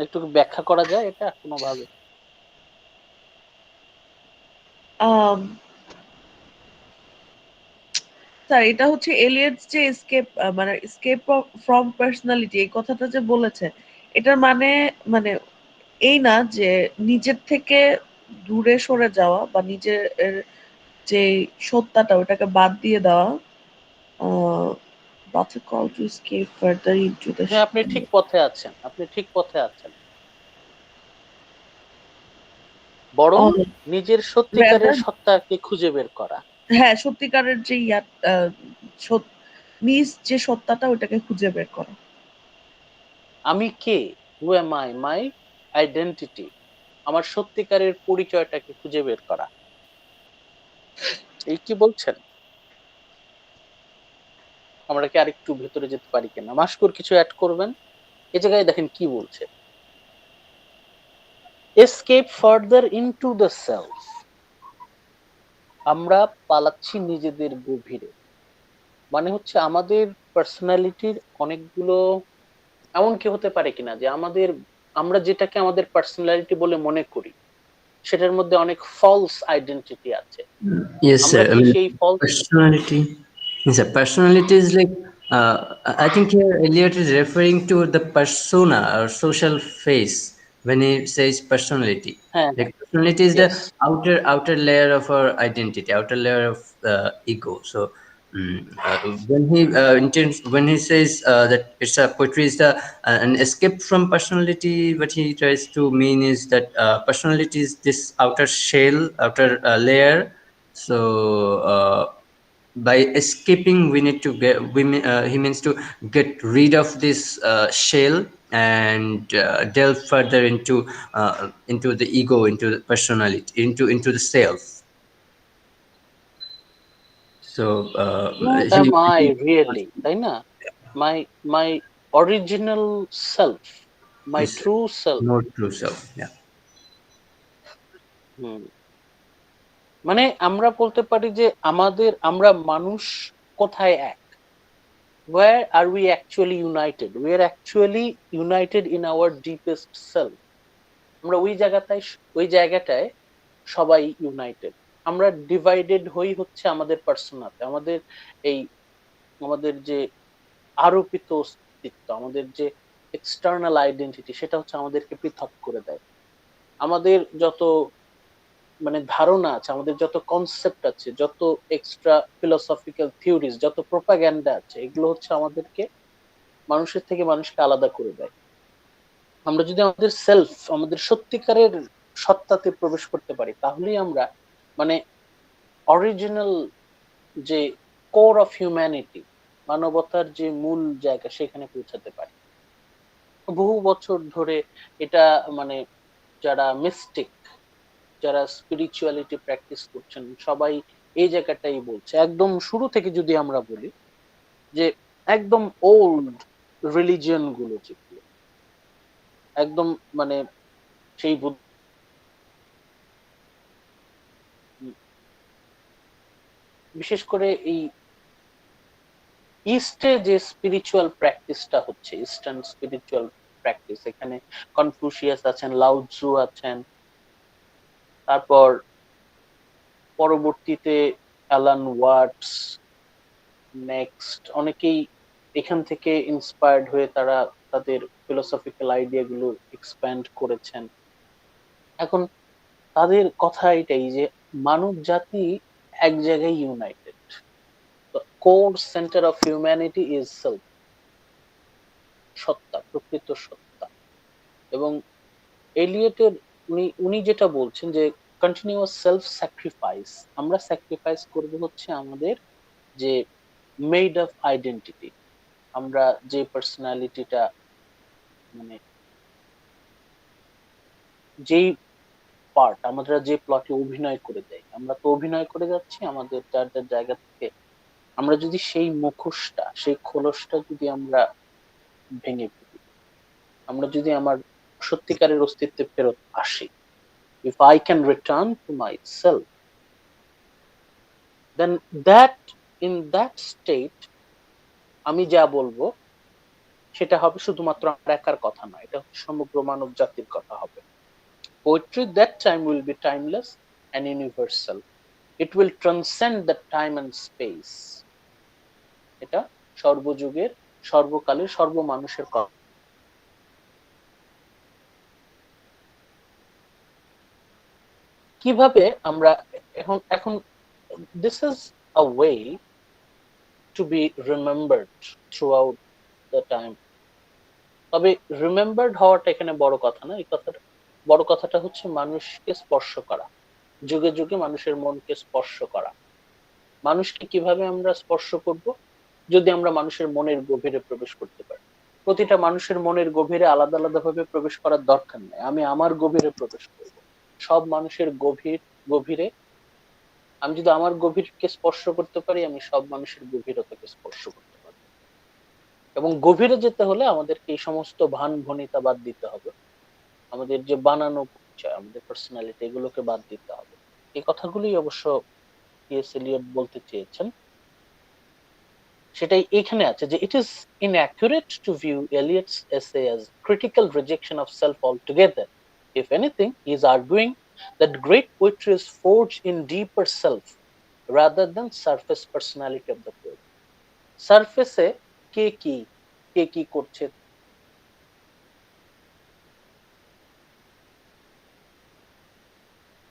একটু ব্যাখ্যা করা যায় এটা কোনোভাবে? স্যার এটা হচ্ছে এলিয়টস যে এসকেপ ফ্রম পার্সোনালিটি এই কথাটা যে বলেছে, এটার মানে এই না যে নিজের থেকে দূরে সরে যাওয়া বা নিজের যে সত্তাটা ওটাকে বাদ দিয়ে দেওয়া, but a call to escape further into the হ্যাঁ, আপনি ঠিক পথে আছেন, বরং নিজের সত্যিকারের সত্তাকে খুঁজে বের করা। হ্যাঁ, সত্যিকারের যে নিজ যে সত্তাটা ওটাকে খুঁজে বের করা। আমি কে, who am I, my identity, আমার সত্যিকারের পরিচয়টাকে খুঁজে বের করা। এই কি বলছেন? আমরা কি আরেকটু ভেতরে যেতে পারি কিনা? মাসকুর কিছু অ্যাড করবেন? এই জায়গায় দেখেন কি বলছে, escape further into the self, আমরা পালাচ্ছি নিজেদের গভীরে, মানে হচ্ছে আমাদের পার্সোনালিটির অনেকগুলো এমন কি হতে পারে কিনা যে আমরা যেটাকে আমাদের পার্সোনালিটি বলে মনে করি সেটার মধ্যে অনেক ফলস আইডেন্টিটি আছে। Yes, আমরা sir. I কি mean, সেই false personality. Yes, sir. Personality is like, I think here Eliot is referring to the persona or social face when he says personality. হ্যাঁ Like personality is the yes outer layer of our identity, outer layer of ego. So when he says that it's a poetry is an escape from personality, what he tries to mean is that personality is this outer shell, outer layer. So by escaping, we need to get. He means to get rid of this shell and delve further into the ego, into the personality, into the self. So who he, am I really, তাই না? My my original self, my is true self. more true self. Yeah. হুম, মানে আমরা বলতে পারি যে আমরা মানুষ কোথায় এক, where are we actually united? We are actually united in our deepest self. আমরা ওই জায়গাটায় সবাই ইউনাইটেড। আমরা ডিভাইডেড হই হচ্ছে আমাদের পার্সোনাতে, এই আমাদের যে আরোপিত অস্তিত্ব, আমাদের যে এক্সটার্নাল আইডেন্টিটি, সেটা হচ্ছে আমাদেরকে পৃথক করে দেয়। আমাদের যত ধারণা আছে, আমাদের যত কনসেপ্ট আছে, যত এক্সট্রা ফিলোসফিক্যাল থিওরিজ, যত প্রোপাগ্যান্ডা আছে, এগুলো হচ্ছে আমাদেরকে মানুষের থেকে মানুষকে আলাদা করে দেয়। আমরা যদি আমাদের সত্যিকারের সত্তাতে প্রবেশ করতে পারি, তাহলেই আমরা অরিজিনাল যে কোর অফ হিউম্যানিটি, মানবতার যে মূল জায়গা, সেখানে পৌঁছাতে পারি। বহু বছর ধরে এটা যারা মিস্টিক, যারা স্পিরিচুয়ালিটি প্র্যাকটিস করছেন, সবাই এই জায়গাটাই বলছে। একদম শুরু থেকে যদি আমরা বলি, যে একদম ওল্ড রিলিজিয়ন গুলো যেগুলো একদম সেই বিশেষ করে এই ইস্টে যে স্পিরিচুয়াল প্র্যাকটিসটা হচ্ছে, ইস্টার্ন স্পিরিচুয়াল প্র্যাকটিস, এখানে কনফুসিয়াস আছেন, লাউৎজু আছেন, তারপর পরবর্তীতে অ্যালান ওয়াটস, নেক্সট অনেকেই এখান থেকে ইন্সপায়ার্ড হয়ে তারা তাদের ফিলোসফিক্যাল আইডিয়া গুলো এক্সপ্যান্ড করেছেন। এখন তাদের কথা এটাই যে মানব জাতি এক জায়গায় United. Core centre of humanity is self, সত্তা, প্রকৃত সত্তা। এবং এলিয়টের উনি যেটা বলছেন যে কন্টিনিউয়াস সেলফ স্যাক্রিফাইস, আমরা স্যাক্রিফাইস করব হচ্ছে আমাদের যে মেড অফ আইডেন্টিটি, আমরা যে পার্সোনালিটিটা যেই পার্ট, আমরা যে প্লটে অভিনয় করে দেয়, আমরা তো অভিনয় করে যাচ্ছি আমাদের যার যার জায়গা থেকে। আমরা যদি সেই মুখোশটা, সেই খোলসটা যদি আমরা ভেঙে ফেলি, আমরা যদি আমার সত্যিকারের অস্তিত্বে ফেরত আসি, if I can return to myself, then in that state আমি যা বলবো সেটা হবে শুধুমাত্র আমার একার কথা নয়, এটা সমগ্র মানব জাতির কথা হবে। Poetry that time will be timeless and universal. It will transcend the time and space. এটা সর্বযুগের, সর্বকালের, সর্বমানুষের কথা। কিভাবে আমরা এখন this is a way to be remembered throughout the time. তবে রিমেম্বার্ড হওয়াটা এখানে বড় কথা না, বড় কথাটা হচ্ছে মানুষকে স্পর্শ করা, যুগে যুগে মানুষের মনকে স্পর্শ করা। মানুষকে কিভাবে আমরা স্পর্শ করব? যদি আমরা মানুষের মনের গভীরে প্রবেশ করতে পারি। প্রতিটা মানুষের মনের গভীরে আলাদা আলাদা ভাবে প্রবেশ করার দরকার নেই, আমি আমার গভীরে প্রবেশ করব। সব মানুষের গভীরে আমি যদি আমার গভীরকে স্পর্শ করতে পারি, আমি সব মানুষের গভীরতাকে স্পর্শ করতে পারি। এবং গভীরে যেতে হলে আমাদেরকে এই সমস্ত ভান ভনিতা বাদ দিতে হবে, আমাদের যে বানানো পরিচয়, আমাদের পার্সোনালিটি, এগুলোকে বাদ দিতে হবে। এই কথাগুলোই অবশ্য টি.এস. এলিয়ট বলতে চেয়েছেন। সেটাই এখানে আছে যে it is inaccurate to view Eliot's essay as critical rejection of self altogether. If anything, he is arguing that great poetry is forged in deeper self rather than surface personality of the poet. সারফেসে কে কি করছে,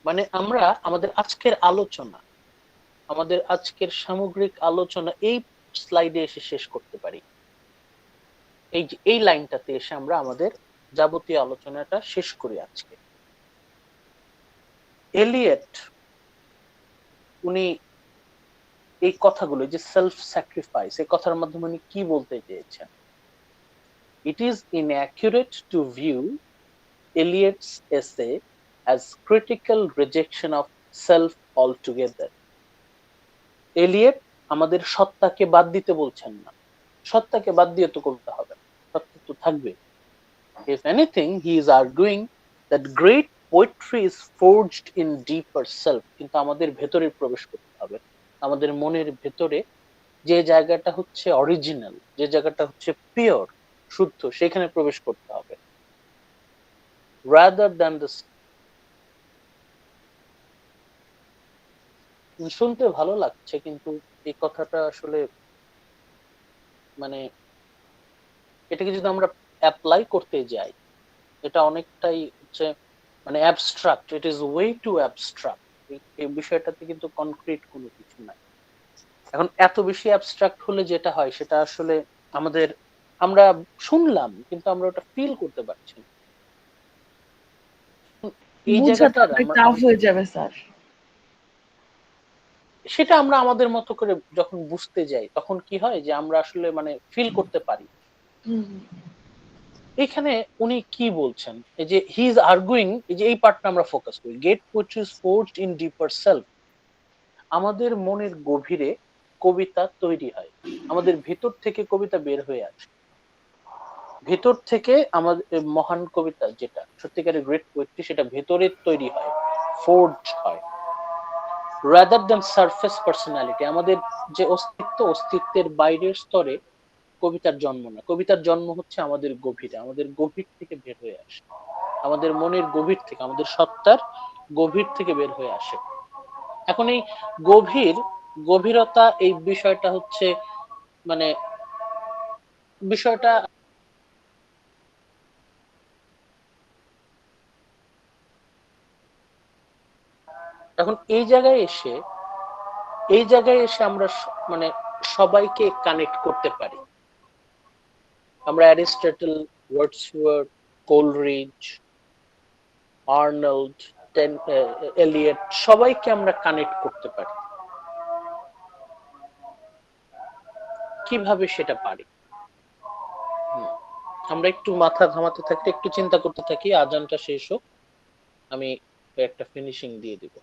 মানে আমরা আমাদের আজকের সামগ্রিক আলোচনা এই স্লাইডে এসে শেষ করতে পারি। এই যে এই লাইনটাতে এসে আমরা আমাদের যাবতীয় আলোচনাটা শেষ করি আজকে। এলিয়ট উনি এই কথাগুলো, যে সেলফ স্যাক্রিফাইস, এই কথার মাধ্যমে উনি কি বলতে চেয়েছেন? It is inaccurate to view Eliot's essay as critical rejection of self altogether. Eliot আমাদের সত্তাকে বাদ দিতে বলছেন না, সত্তাকে বাদ দিয়ে তো করতে হবে, সত্তা তো থাকবে। If anything, he is arguing that great poetry is forged in deeper self. কিন্তু আমাদের ভেতরে প্রবেশ করতে হবে, আমাদের মনের ভেতরে যে জায়গাটা হচ্ছে অরিজিনাল, যে জায়গাটা হচ্ছে পিওর, শুদ্ধ, সেখানে প্রবেশ করতে হবে। rather than the শুনতে ভালো লাগছে, কিন্তু এই কথাটা আসলে মানে এটাকে যদি আমরা অ্যাপ্লাই করতে যাই, এটা অনেকটাই হচ্ছে মানে abstract, it is way to abstract. এই বিষয়টাতে কিন্তু কনক্রিট কোনো কিছু নাই। এখন এত বেশি অ্যাবস্ট্রাক্ট হলে যেটা হয় সেটা আসলে আমরা শুনলাম কিন্তু আমরা ওটা ফিল করতে পারছি না। এই জায়গাটা টাফ হয়ে যাবে স্যার। সেটা আমরা আমাদের মতো করে যখন বুঝতে যাই তখন কি হয় যে আমরা আসলে মানে ফিল করতে পারি। এখানে উনি কি বলছেন, এই যে হি ইজ আর্গুইং, এই যে এই পার্টটা আমরা ফোকাস করি, get poetry is forged in deeper self. আমাদের মনের গভীরে কবিতা তৈরি হয়, আমাদের ভেতর থেকে কবিতা বের হয়ে আসে, ভেতর থেকে আমাদের মহান কবিতা যেটা সত্যিকারের গ্রেট পোয়েট্রি সেটা ভেতরে তৈরি হয়, ফোর্জ হয়, রাদার দ্যান সারফেস পার্সোনালিটি। আমাদের যে অস্তিত্বের বাইরের স্তরে কবিতার জন্ম না, কবিতার জন্ম হচ্ছে আমাদের গভীরে, আমাদের গভীর থেকে বের হয়ে আসে, আমাদের মনের গভীর থেকে, আমাদের সত্তার গভীর থেকে বের হয়ে আসে। এখন এই গভীরতা, এই বিষয়টা হচ্ছে মানে বিষয়টা এখন এই জায়গায় এসে আমরা মানে সবাইকে কানেক্ট করতে পারি। আমরা Aristotle, Wordsworth, Coleridge, Arnold, Eliot, সবাইকে আমরা কানেক্ট করতে পারি। কিভাবে সেটা পারি? আমরা একটু মাথা ঘামাতে থাকি, একটু চিন্তা করতে থাকি, আজানটা শেষ হোক, আমি একটা ফিনিশিং দিয়ে দিব।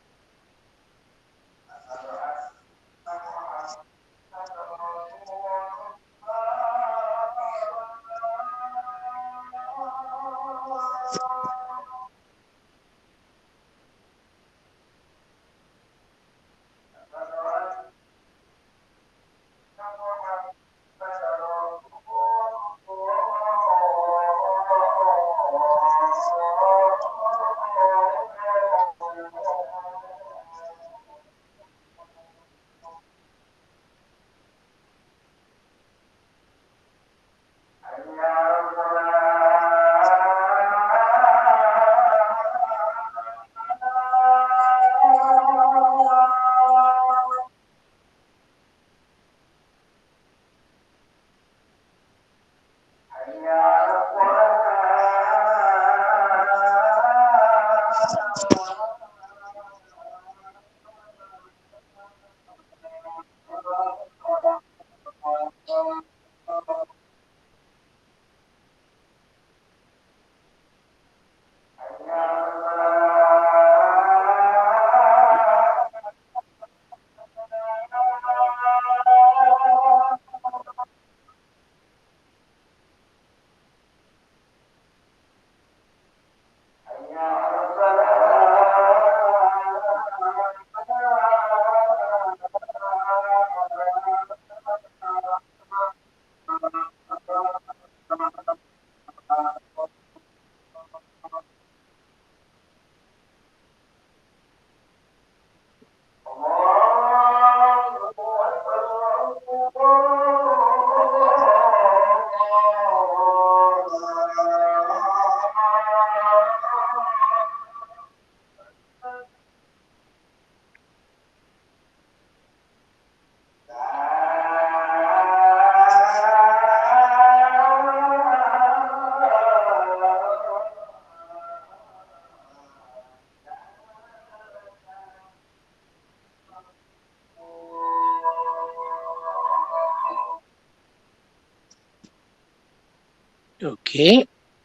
Okay,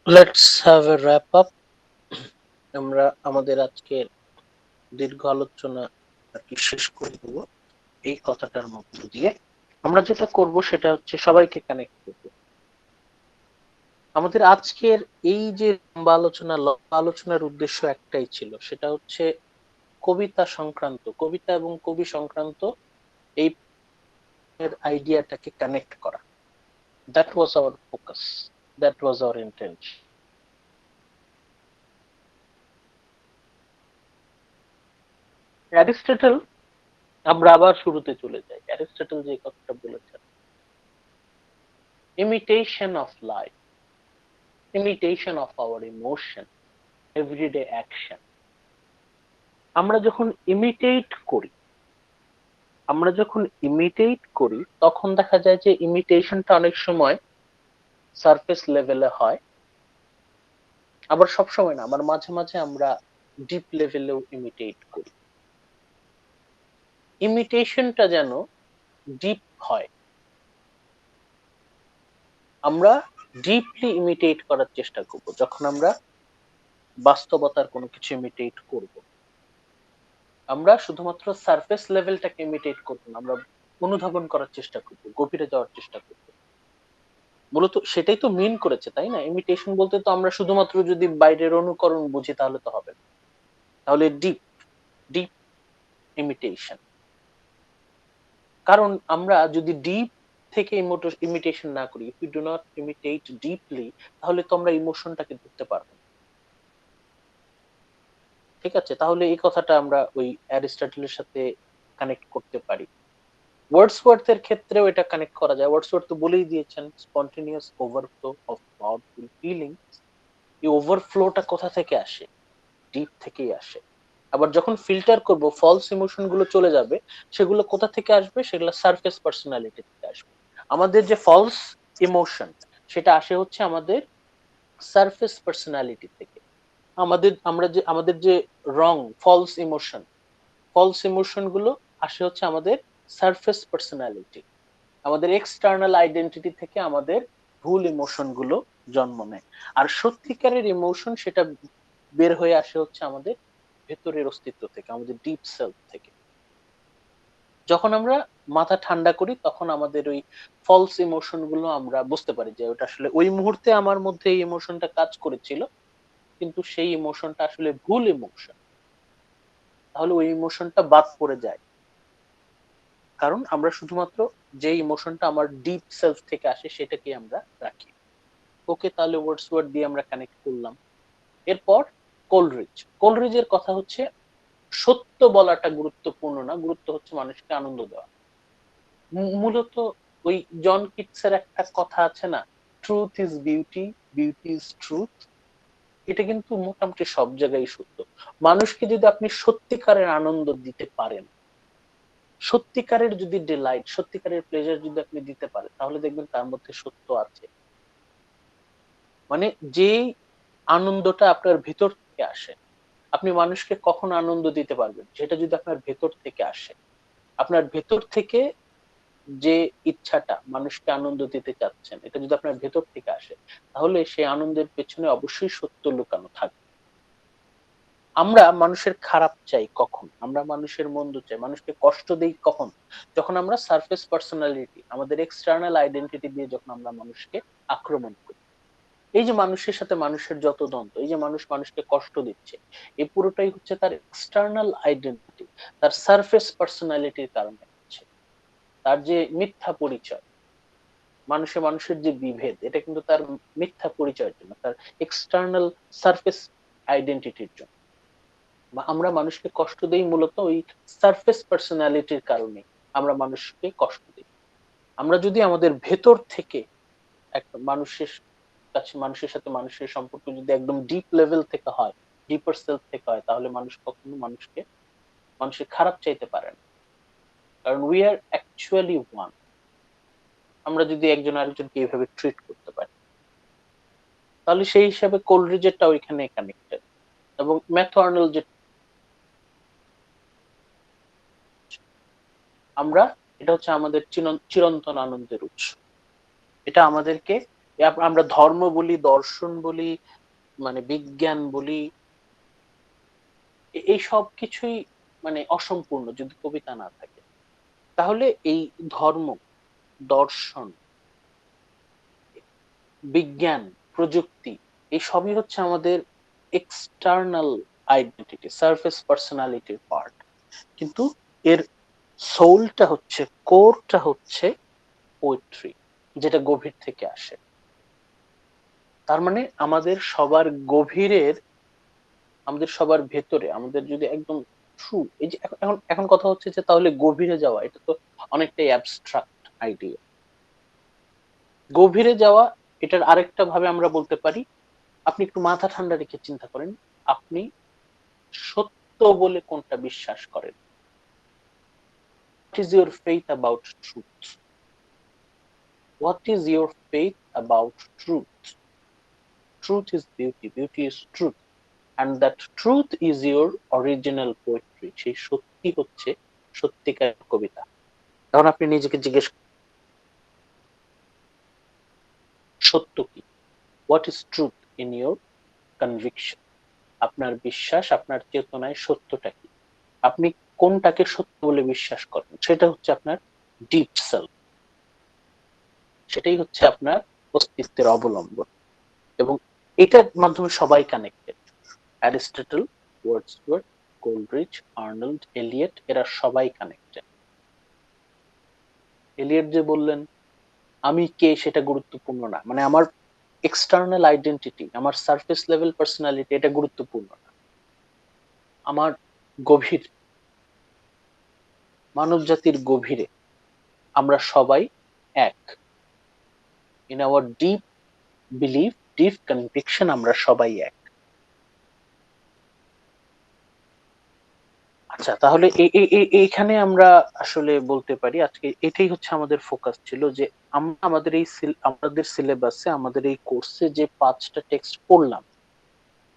let's have a wrap up. আমরা আমাদের আজকের দীর্ঘ আলোচনা আর কি শেষ করে দেবো এই কথাটার মধ্য দিয়ে। আমরা যেটা করব সেটা হচ্ছে সবাইকে কানেক্ট করব। আমাদের আজকের এই যে লম্বা আলোচনার উদ্দেশ্য একটাই ছিল, সেটা হচ্ছে কবিতা সংক্রান্ত, কবিতা এবং কবি সংক্রান্ত এই আইডিয়াটাকে কানেক্ট করা। That was our focus, that was our intention. Aristotle, আমরা আবার শুরুতে চলে যাই। অ্যারিস্টটল যে কথাটা বলেছেন, imitation of life, imitation of our emotion, everyday action. আমরা যখন ইমিটেট করি তখন দেখা যায় যে ইমিটেশনটা অনেক সময় সারফেস লেভেলে হয়, আবার সব সময় না, আবার মাঝে মাঝে আমরা ডিপ লেভেলেও ইমিটেট করি। ইমিটেশনটা যেন ডিপ হয়, আমরা ডিপলি ইমিটেট করার চেষ্টা করব। যখন আমরা বাস্তবতার কোনো কিছু ইমিটেট করব, আমরা শুধুমাত্র সারফেস লেভেলটাকে ইমিটেট করব না, আমরা অনুধাবন করার চেষ্টা করব, গভীরে যাওয়ার চেষ্টা করব। মূলত সেটাই তো মিন করেছে, তাই না? ইমিটেশন বলতে তো আমরা শুধুমাত্র যদি বাইরের অনুকরণ বুঝি তাহলে তো হবে না, তাহলে ডিপ ডিপ ইমিটেশন। কারণ আমরা যদি ডিপ থেকে ইমিটেশন না করি, if you do not imitate deeply, তাহলে তো আমরা ইমোশনটাকে ধরতে পারবো না। ঠিক আছে, তাহলে এই কথাটা আমরা ওই অ্যারিস্টটলের সাথে কানেক্ট করতে পারি। ওয়ার্ডসওয়ার্থের ক্ষেত্রেও এটা কানেক্ট করা যায়। ওয়ার্ডসওয়ার্থ তো বলেই দিয়েছেন, spontaneous overflow of powerful feelings. এই ওভারফ্লোটা কোথা থেকে আসে? ডিপ থেকেই আসে। আবার যখন ফিল্টার করব, ফলস ইমোশন গুলো চলে যাবে, সেগুলো কোথা থেকে আসবে? সেগুলো সারফেস পার্সোনালিটি থেকে আসবে। আমাদের যে ফলস ইমোশন, সেটা আসে হচ্ছে আমাদের সারফেস পার্সোনালিটি থেকে। আমাদের যে রং ফলস ইমোশন গুলো আসে হচ্ছে আমাদের সারফেস পার্সোনালিটি, আমাদের এক্সটার্নাল আইডেন্টিটি থেকে আমাদের ভুল ইমোশন গুলো জন্ম নেয়। আর সত্যিকারের ইমোশন সেটা বের হয়ে আসে হচ্ছে আমাদের ভেতরের অস্তিত্ব থেকে, আমাদের ডিপ সেলফ থেকে। যখন আমরা মাথা ঠান্ডা করি তখন আমাদের ওই ফলস ইমোশন গুলো আমরা বুঝতে পারি যে ওটা আসলে ওই মুহূর্তে আমার মধ্যে এই ইমোশনটা কাজ করেছিল, কিন্তু সেই ইমোশনটা আসলে ভুল ইমোশন। তাহলে ওই ইমোশনটা বাদ পড়ে যায়, কারণ আমরা শুধুমাত্র যে ইমোশনটা আমার ডিপ সেলফ থেকে আসে সেটাকে আমরা রাখি। ওকে, তাহলে ওয়ার্ডসওয়ার্থ দিয়ে আমরা কানেক্ট করলাম। এরপর কোলরিজের কথা হচ্ছে, সত্য বলাটা গুরুত্বপূর্ণ না, গুরুত্ব হচ্ছে মানুষকে আনন্দ দেওয়া। মূলত ওই জন কিটসের একটা কথা আছে না, truth is beauty, beauty is truth. এটা কিন্তু মোটামুটি সব জায়গায় সত্য। মানুষকে যদি আপনি সত্যিকারের আনন্দ দিতে পারেন, সত্যিকারের যদি ডিলাইট, সত্যিকারের প্লেজার যদি আপনি দিতে পারেন, তাহলে দেখবেন তার মধ্যে সত্য আছে। মানে যেই আনন্দটা আপনার ভিতর থেকে আসে, আপনি মানুষকে কখন আনন্দ দিতে পারবেন? যেটা যদি আপনার ভেতর থেকে আসে। আপনার ভেতর থেকে যে ইচ্ছাটা, মানুষকে আনন্দ দিতে চাচ্ছেন, এটা যদি আপনার ভেতর থেকে আসে, তাহলে সেই আনন্দের পেছনে অবশ্যই সত্য লুকানো থাকবে। আমরা মানুষের খারাপ চাই কখন? আমরা মানুষের মন্দ চাই, মানুষকে কষ্ট দেই কখন? যখন আমরা সারফেস পার্সোনালিটি, আমাদের এক্সটার্নাল আইডেন্টিটি দিয়ে যখন আমরা মানুষকে আক্রমণ করি। এই যে মানুষের সাথে মানুষের যত দ্বন্দ্ব, এই যে মানুষ মানুষকে কষ্ট দিচ্ছে, এই পুরোটাই হচ্ছে তার এক্সটার্নাল আইডেন্টিটি, তার সারফেস পার্সোনালিটির কারণে হচ্ছে। তার যে মিথ্যা পরিচয়, মানুষের যে বিভেদ, এটা কিন্তু তার মিথ্যা পরিচয়ের জন্য, তার এক্সটার্নাল সারফেস আইডেন্টিটির জন্য। বা আমরা মানুষকে কষ্ট দেই মূলত ওই সারফেস পার্সোনালিটির কারণে। আমরা মানুষকে কষ্ট দিই। আমরা যদি আমাদের ভেতর থেকে একটা মানুষের সাথে মানুষের সম্পর্ক যদি একদম ডিপ লেভেল থেকে হয়, ডিপার সেলফ থেকে হয়, তাহলে মানুষ কখনো মানুষের খারাপ চাইতে পারে না। কারণ উই আর অ্যাকচুয়ালি ওয়ান। আমরা যদি একজন আরেকজনকে এইভাবে ট্রিট করতে পারি, তাহলে সেই হিসাবে কোলরিজেরটা ওইখানে কানেক্টেড। এবং ম্যাথ যে আমরা, এটা হচ্ছে আমাদের চিরন্তন আনন্দের উৎস। এটা আমাদেরকে আমরা ধর্ম বলি, দর্শন বলি, মানে বিজ্ঞান বলি, এই সব কিছুই মানে অসম্পূর্ণ যদি কবিতা না থাকে। তাহলে এই ধর্ম, দর্শন, বিজ্ঞান, প্রযুক্তি, এই সবই হচ্ছে আমাদের এক্সটার্নাল আইডেন্টিটি, সারফেস পার্সোনালিটির পার্ট। কিন্তু এর সোলটা হচ্ছে, কোরটা হচ্ছে পোয়েট্রি, যেটা গভীর থেকে আসে। তার মানে আমাদের সবার গভীরের, আমাদের সবার ভেতরে, আমাদের যদি একদম ট্রু, এই যে এখন এখন কথা হচ্ছে যে তাহলে গভীরে যাওয়া, এটা তো অনেকটাই অ্যাবস্ট্রাক্ট আইডিয়া। গভীরে যাওয়া, এটার আরেকটা ভাবে আমরা বলতে পারি, আপনি একটু মাথা ঠান্ডা রেখে চিন্তা করেন, আপনি সত্য বলে কোনটা বিশ্বাস করেন? What is your faith about truth? What is your faith about truth? Truth is beauty, beauty is truth, and that truth is your original poetry. সেই সত্যি হচ্ছে সত্যিকার কবিতা। এখন আপনি নিজেকে জিজ্ঞেস, সত্য কি? What is truth in your conviction? আপনার বিশ্বাস, আপনার চেতনায় সত্যটা কি? আপনি কোনটাকে সত্য বলে বিশ্বাস করেন? সেটা হচ্ছে আপনার ডিপ সেলফ, সেটাই হচ্ছে আপনার অস্তিত্বের অবলম্বন। এবং এটার মাধ্যমে সবাই connected. Aristotle, Wordsworth, Coleridge, Arnold, Eliot, এরা সবাই কানেক্টেড। এলিয়ট যে বললেন আমি কে সেটা গুরুত্বপূর্ণ না, মানে আমার এক্সটার্নাল আইডেন্টিটি, আমার সারফেস লেভেল পার্সোনালিটি, এটা গুরুত্বপূর্ণ না। আমার গভীর, মানব জাতির গভীরে আমরা সবাই এক। In our deep belief, deep conviction, আমরা সবাই এক। আচ্ছা, তাহলে এইখানে আমরা আসলে বলতে পারি আজকে এটাই হচ্ছে আমাদের ফোকাস ছিল, যে আমরা আমাদের এই আমাদের সিলেবাসে, আমাদের এই কোর্সে যে 5টা টেক্সট পড়লাম,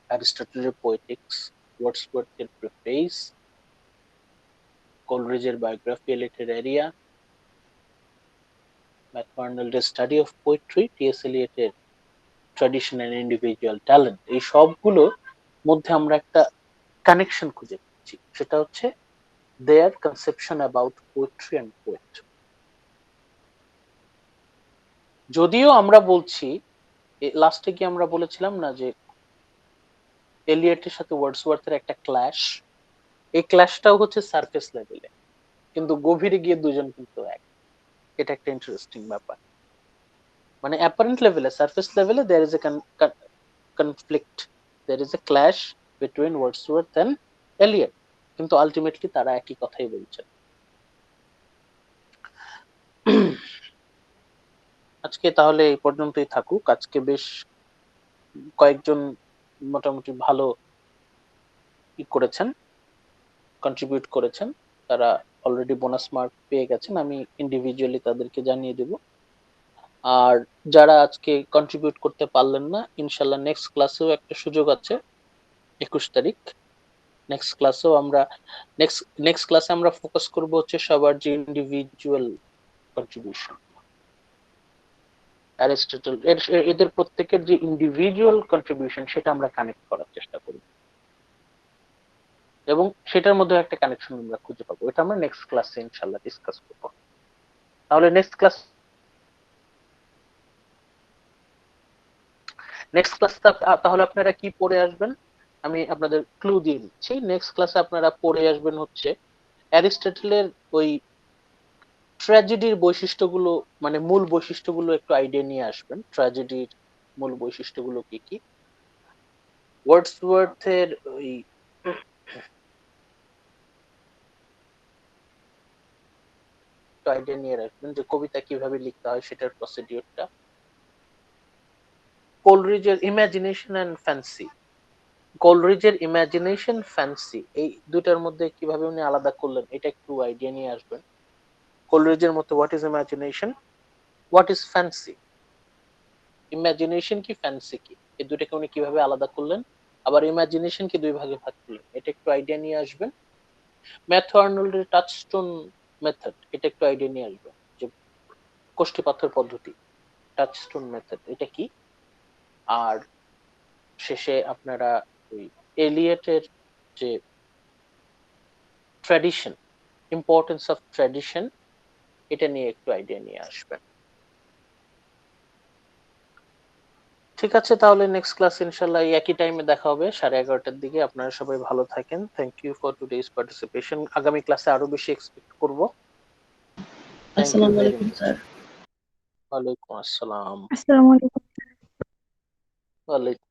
অ্যারিস্টটলের পোয়েটিক্স, ওয়ার্ডসওয়ার্থের প্রিফেস, কোলরিজের বায়োগ্রাফি, লিটারেরিয়া, ম্যাথু আর্নল্ডের স্টাডি অফ পোয়েট্রি, টি.এস. এলিয়টের ট্র্যাডিশন এন্ড ইন্ডিভিজুয়াল ট্যালেন্ট, এই সবগুলোর মধ্যে আমরা একটা কানেকশন খুঁজে পাচ্ছি, সেটা হচ্ছে their conception about poetry and poet. যদিও আমরা বলছি, লাস্টে কি আমরা বলেছিলাম না যে এলিয়টের সাথে ওয়ার্ডসওয়ার্থের একটা ক্ল্যাশ, এই ক্ল্যাশটাও হচ্ছে সারফেস লেভেলে, কিন্তু গভীরে গিয়ে দুজন কিন্তু এক। এটা একটা ইন্টারেস্টিং ব্যাপার। মানে অ্যাপারেন্ট লেভেলে, সারফেস লেভেলে there is a conflict, there is a clash between Wordsworth and Eliot, কিন্তু আলটিমেটলি তারা একই কথাই বলছেন। আজকে তাহলে এই পর্যন্তই থাকুক। আজকে বেশ কয়েকজন মোটামুটি ভালো করেছেন, কন্ট্রিবিউট করেছেন, তারা অলরেডি বোনাস মার্ক পেয়ে গেছেন, আমি ইন্ডিভিজুয়ালি তাদেরকে জানিয়ে দেব। আর যারা আজকে কন্ট্রিবিউট করতে পারলেন না, ইনশাল্লাহ নেক্সট ক্লাসেও একটা সুযোগ আছে, 21 তারিখ। নেক্সট ক্লাসেও আমরা নেক্সট ক্লাসে আমরা ফোকাস করব হচ্ছে সবার যে ইন্ডিভিজুয়াল কন্ট্রিবিউশন, অ্যারিস্টটল এদের প্রত্যেকের যে ইন্ডিভিজুয়াল কন্ট্রিবিউশন, সেটা আমরা কানেক্ট করার চেষ্টা করব, এবং সেটার মধ্যে একটা কানেকশন আমরা খুঁজে পাবো। এটা আমরা নেক্সট ক্লাসে ইনশাআল্লাহ ডিসকাস করব। তাহলে নেক্সট ক্লাস তাহলে আপনারা কি পড়ে আসবেন, আমি আপনাদের ক্লু দিয়ে দিচ্ছি। নেক্সট ক্লাসে আপনারা পড়ে আসবেন হচ্ছে অ্যারিস্টটলের ওই ট্র্যাজেডির বৈশিষ্ট্যগুলো, মানে মূল বৈশিষ্ট্যগুলো একটু আইডিয়া নিয়ে আসবেন। ট্র্যাজেডির মূল বৈশিষ্ট্যগুলো কি কি, ওয়ার্ডসওয়ার্থের ওই আইডিয়া নিয়ে রাখবেন যে কবিতা কিভাবে লিখতে হয় সেটার প্রসিডিউরটা, কোলরিজের ইমাজিনেশন এন্ড ফ্যান্সি, কোলরিজের ইমাজিনেশন ফ্যান্সি, এই দুটার মধ্যে কিভাবে উনি আলাদা করলেন এটা একটু আইডিয়া নিয়ে আসবেন। কোলরিজের মতো what is imagination, what is fancy, imagination কি ফ্যান্সি কি, এই দুটাকে উনি কিভাবে আলাদা করলেন, আবার ইমাজিনেশন কি দুই ভাগে ভাগ করলেন, এটা একটু আইডিয়া নিয়ে আসবেন। ম্যাথু আর্নল্ডের টাচস্টোন মেথড, এটা একটু আইডিয়া নিয়ে আসবেন, যে কোষ্ঠীপাথর পদ্ধতি, টাচস্টোন মেথড এটা কি, আর শেষে আপনারা ওই এলিয়টের যে ট্র্যাডিশন, ইম্পর্টেন্স অফ ট্র্যাডিশন, এটা নিয়ে একটু আইডিয়া নিয়ে আসবেন। ঠিক আছে, তাহলে নেক্সট ক্লাস ইনশাল্লাহ এই একই টাইমে দেখা হবে 11:30টার দিকে। আপনারা সবাই ভালো থাকেন। Thank you for today's participation. আগামী ক্লাসে আরো বেশি এক্সপেক্ট করব। থ্যাংক ইউ আসসালামু ভেরি আলাইকুম মাচ। স্যার। ওয়ালাইকুম আসসালাম। আসসালামু আলাইকুম। ওয়ালাইকুম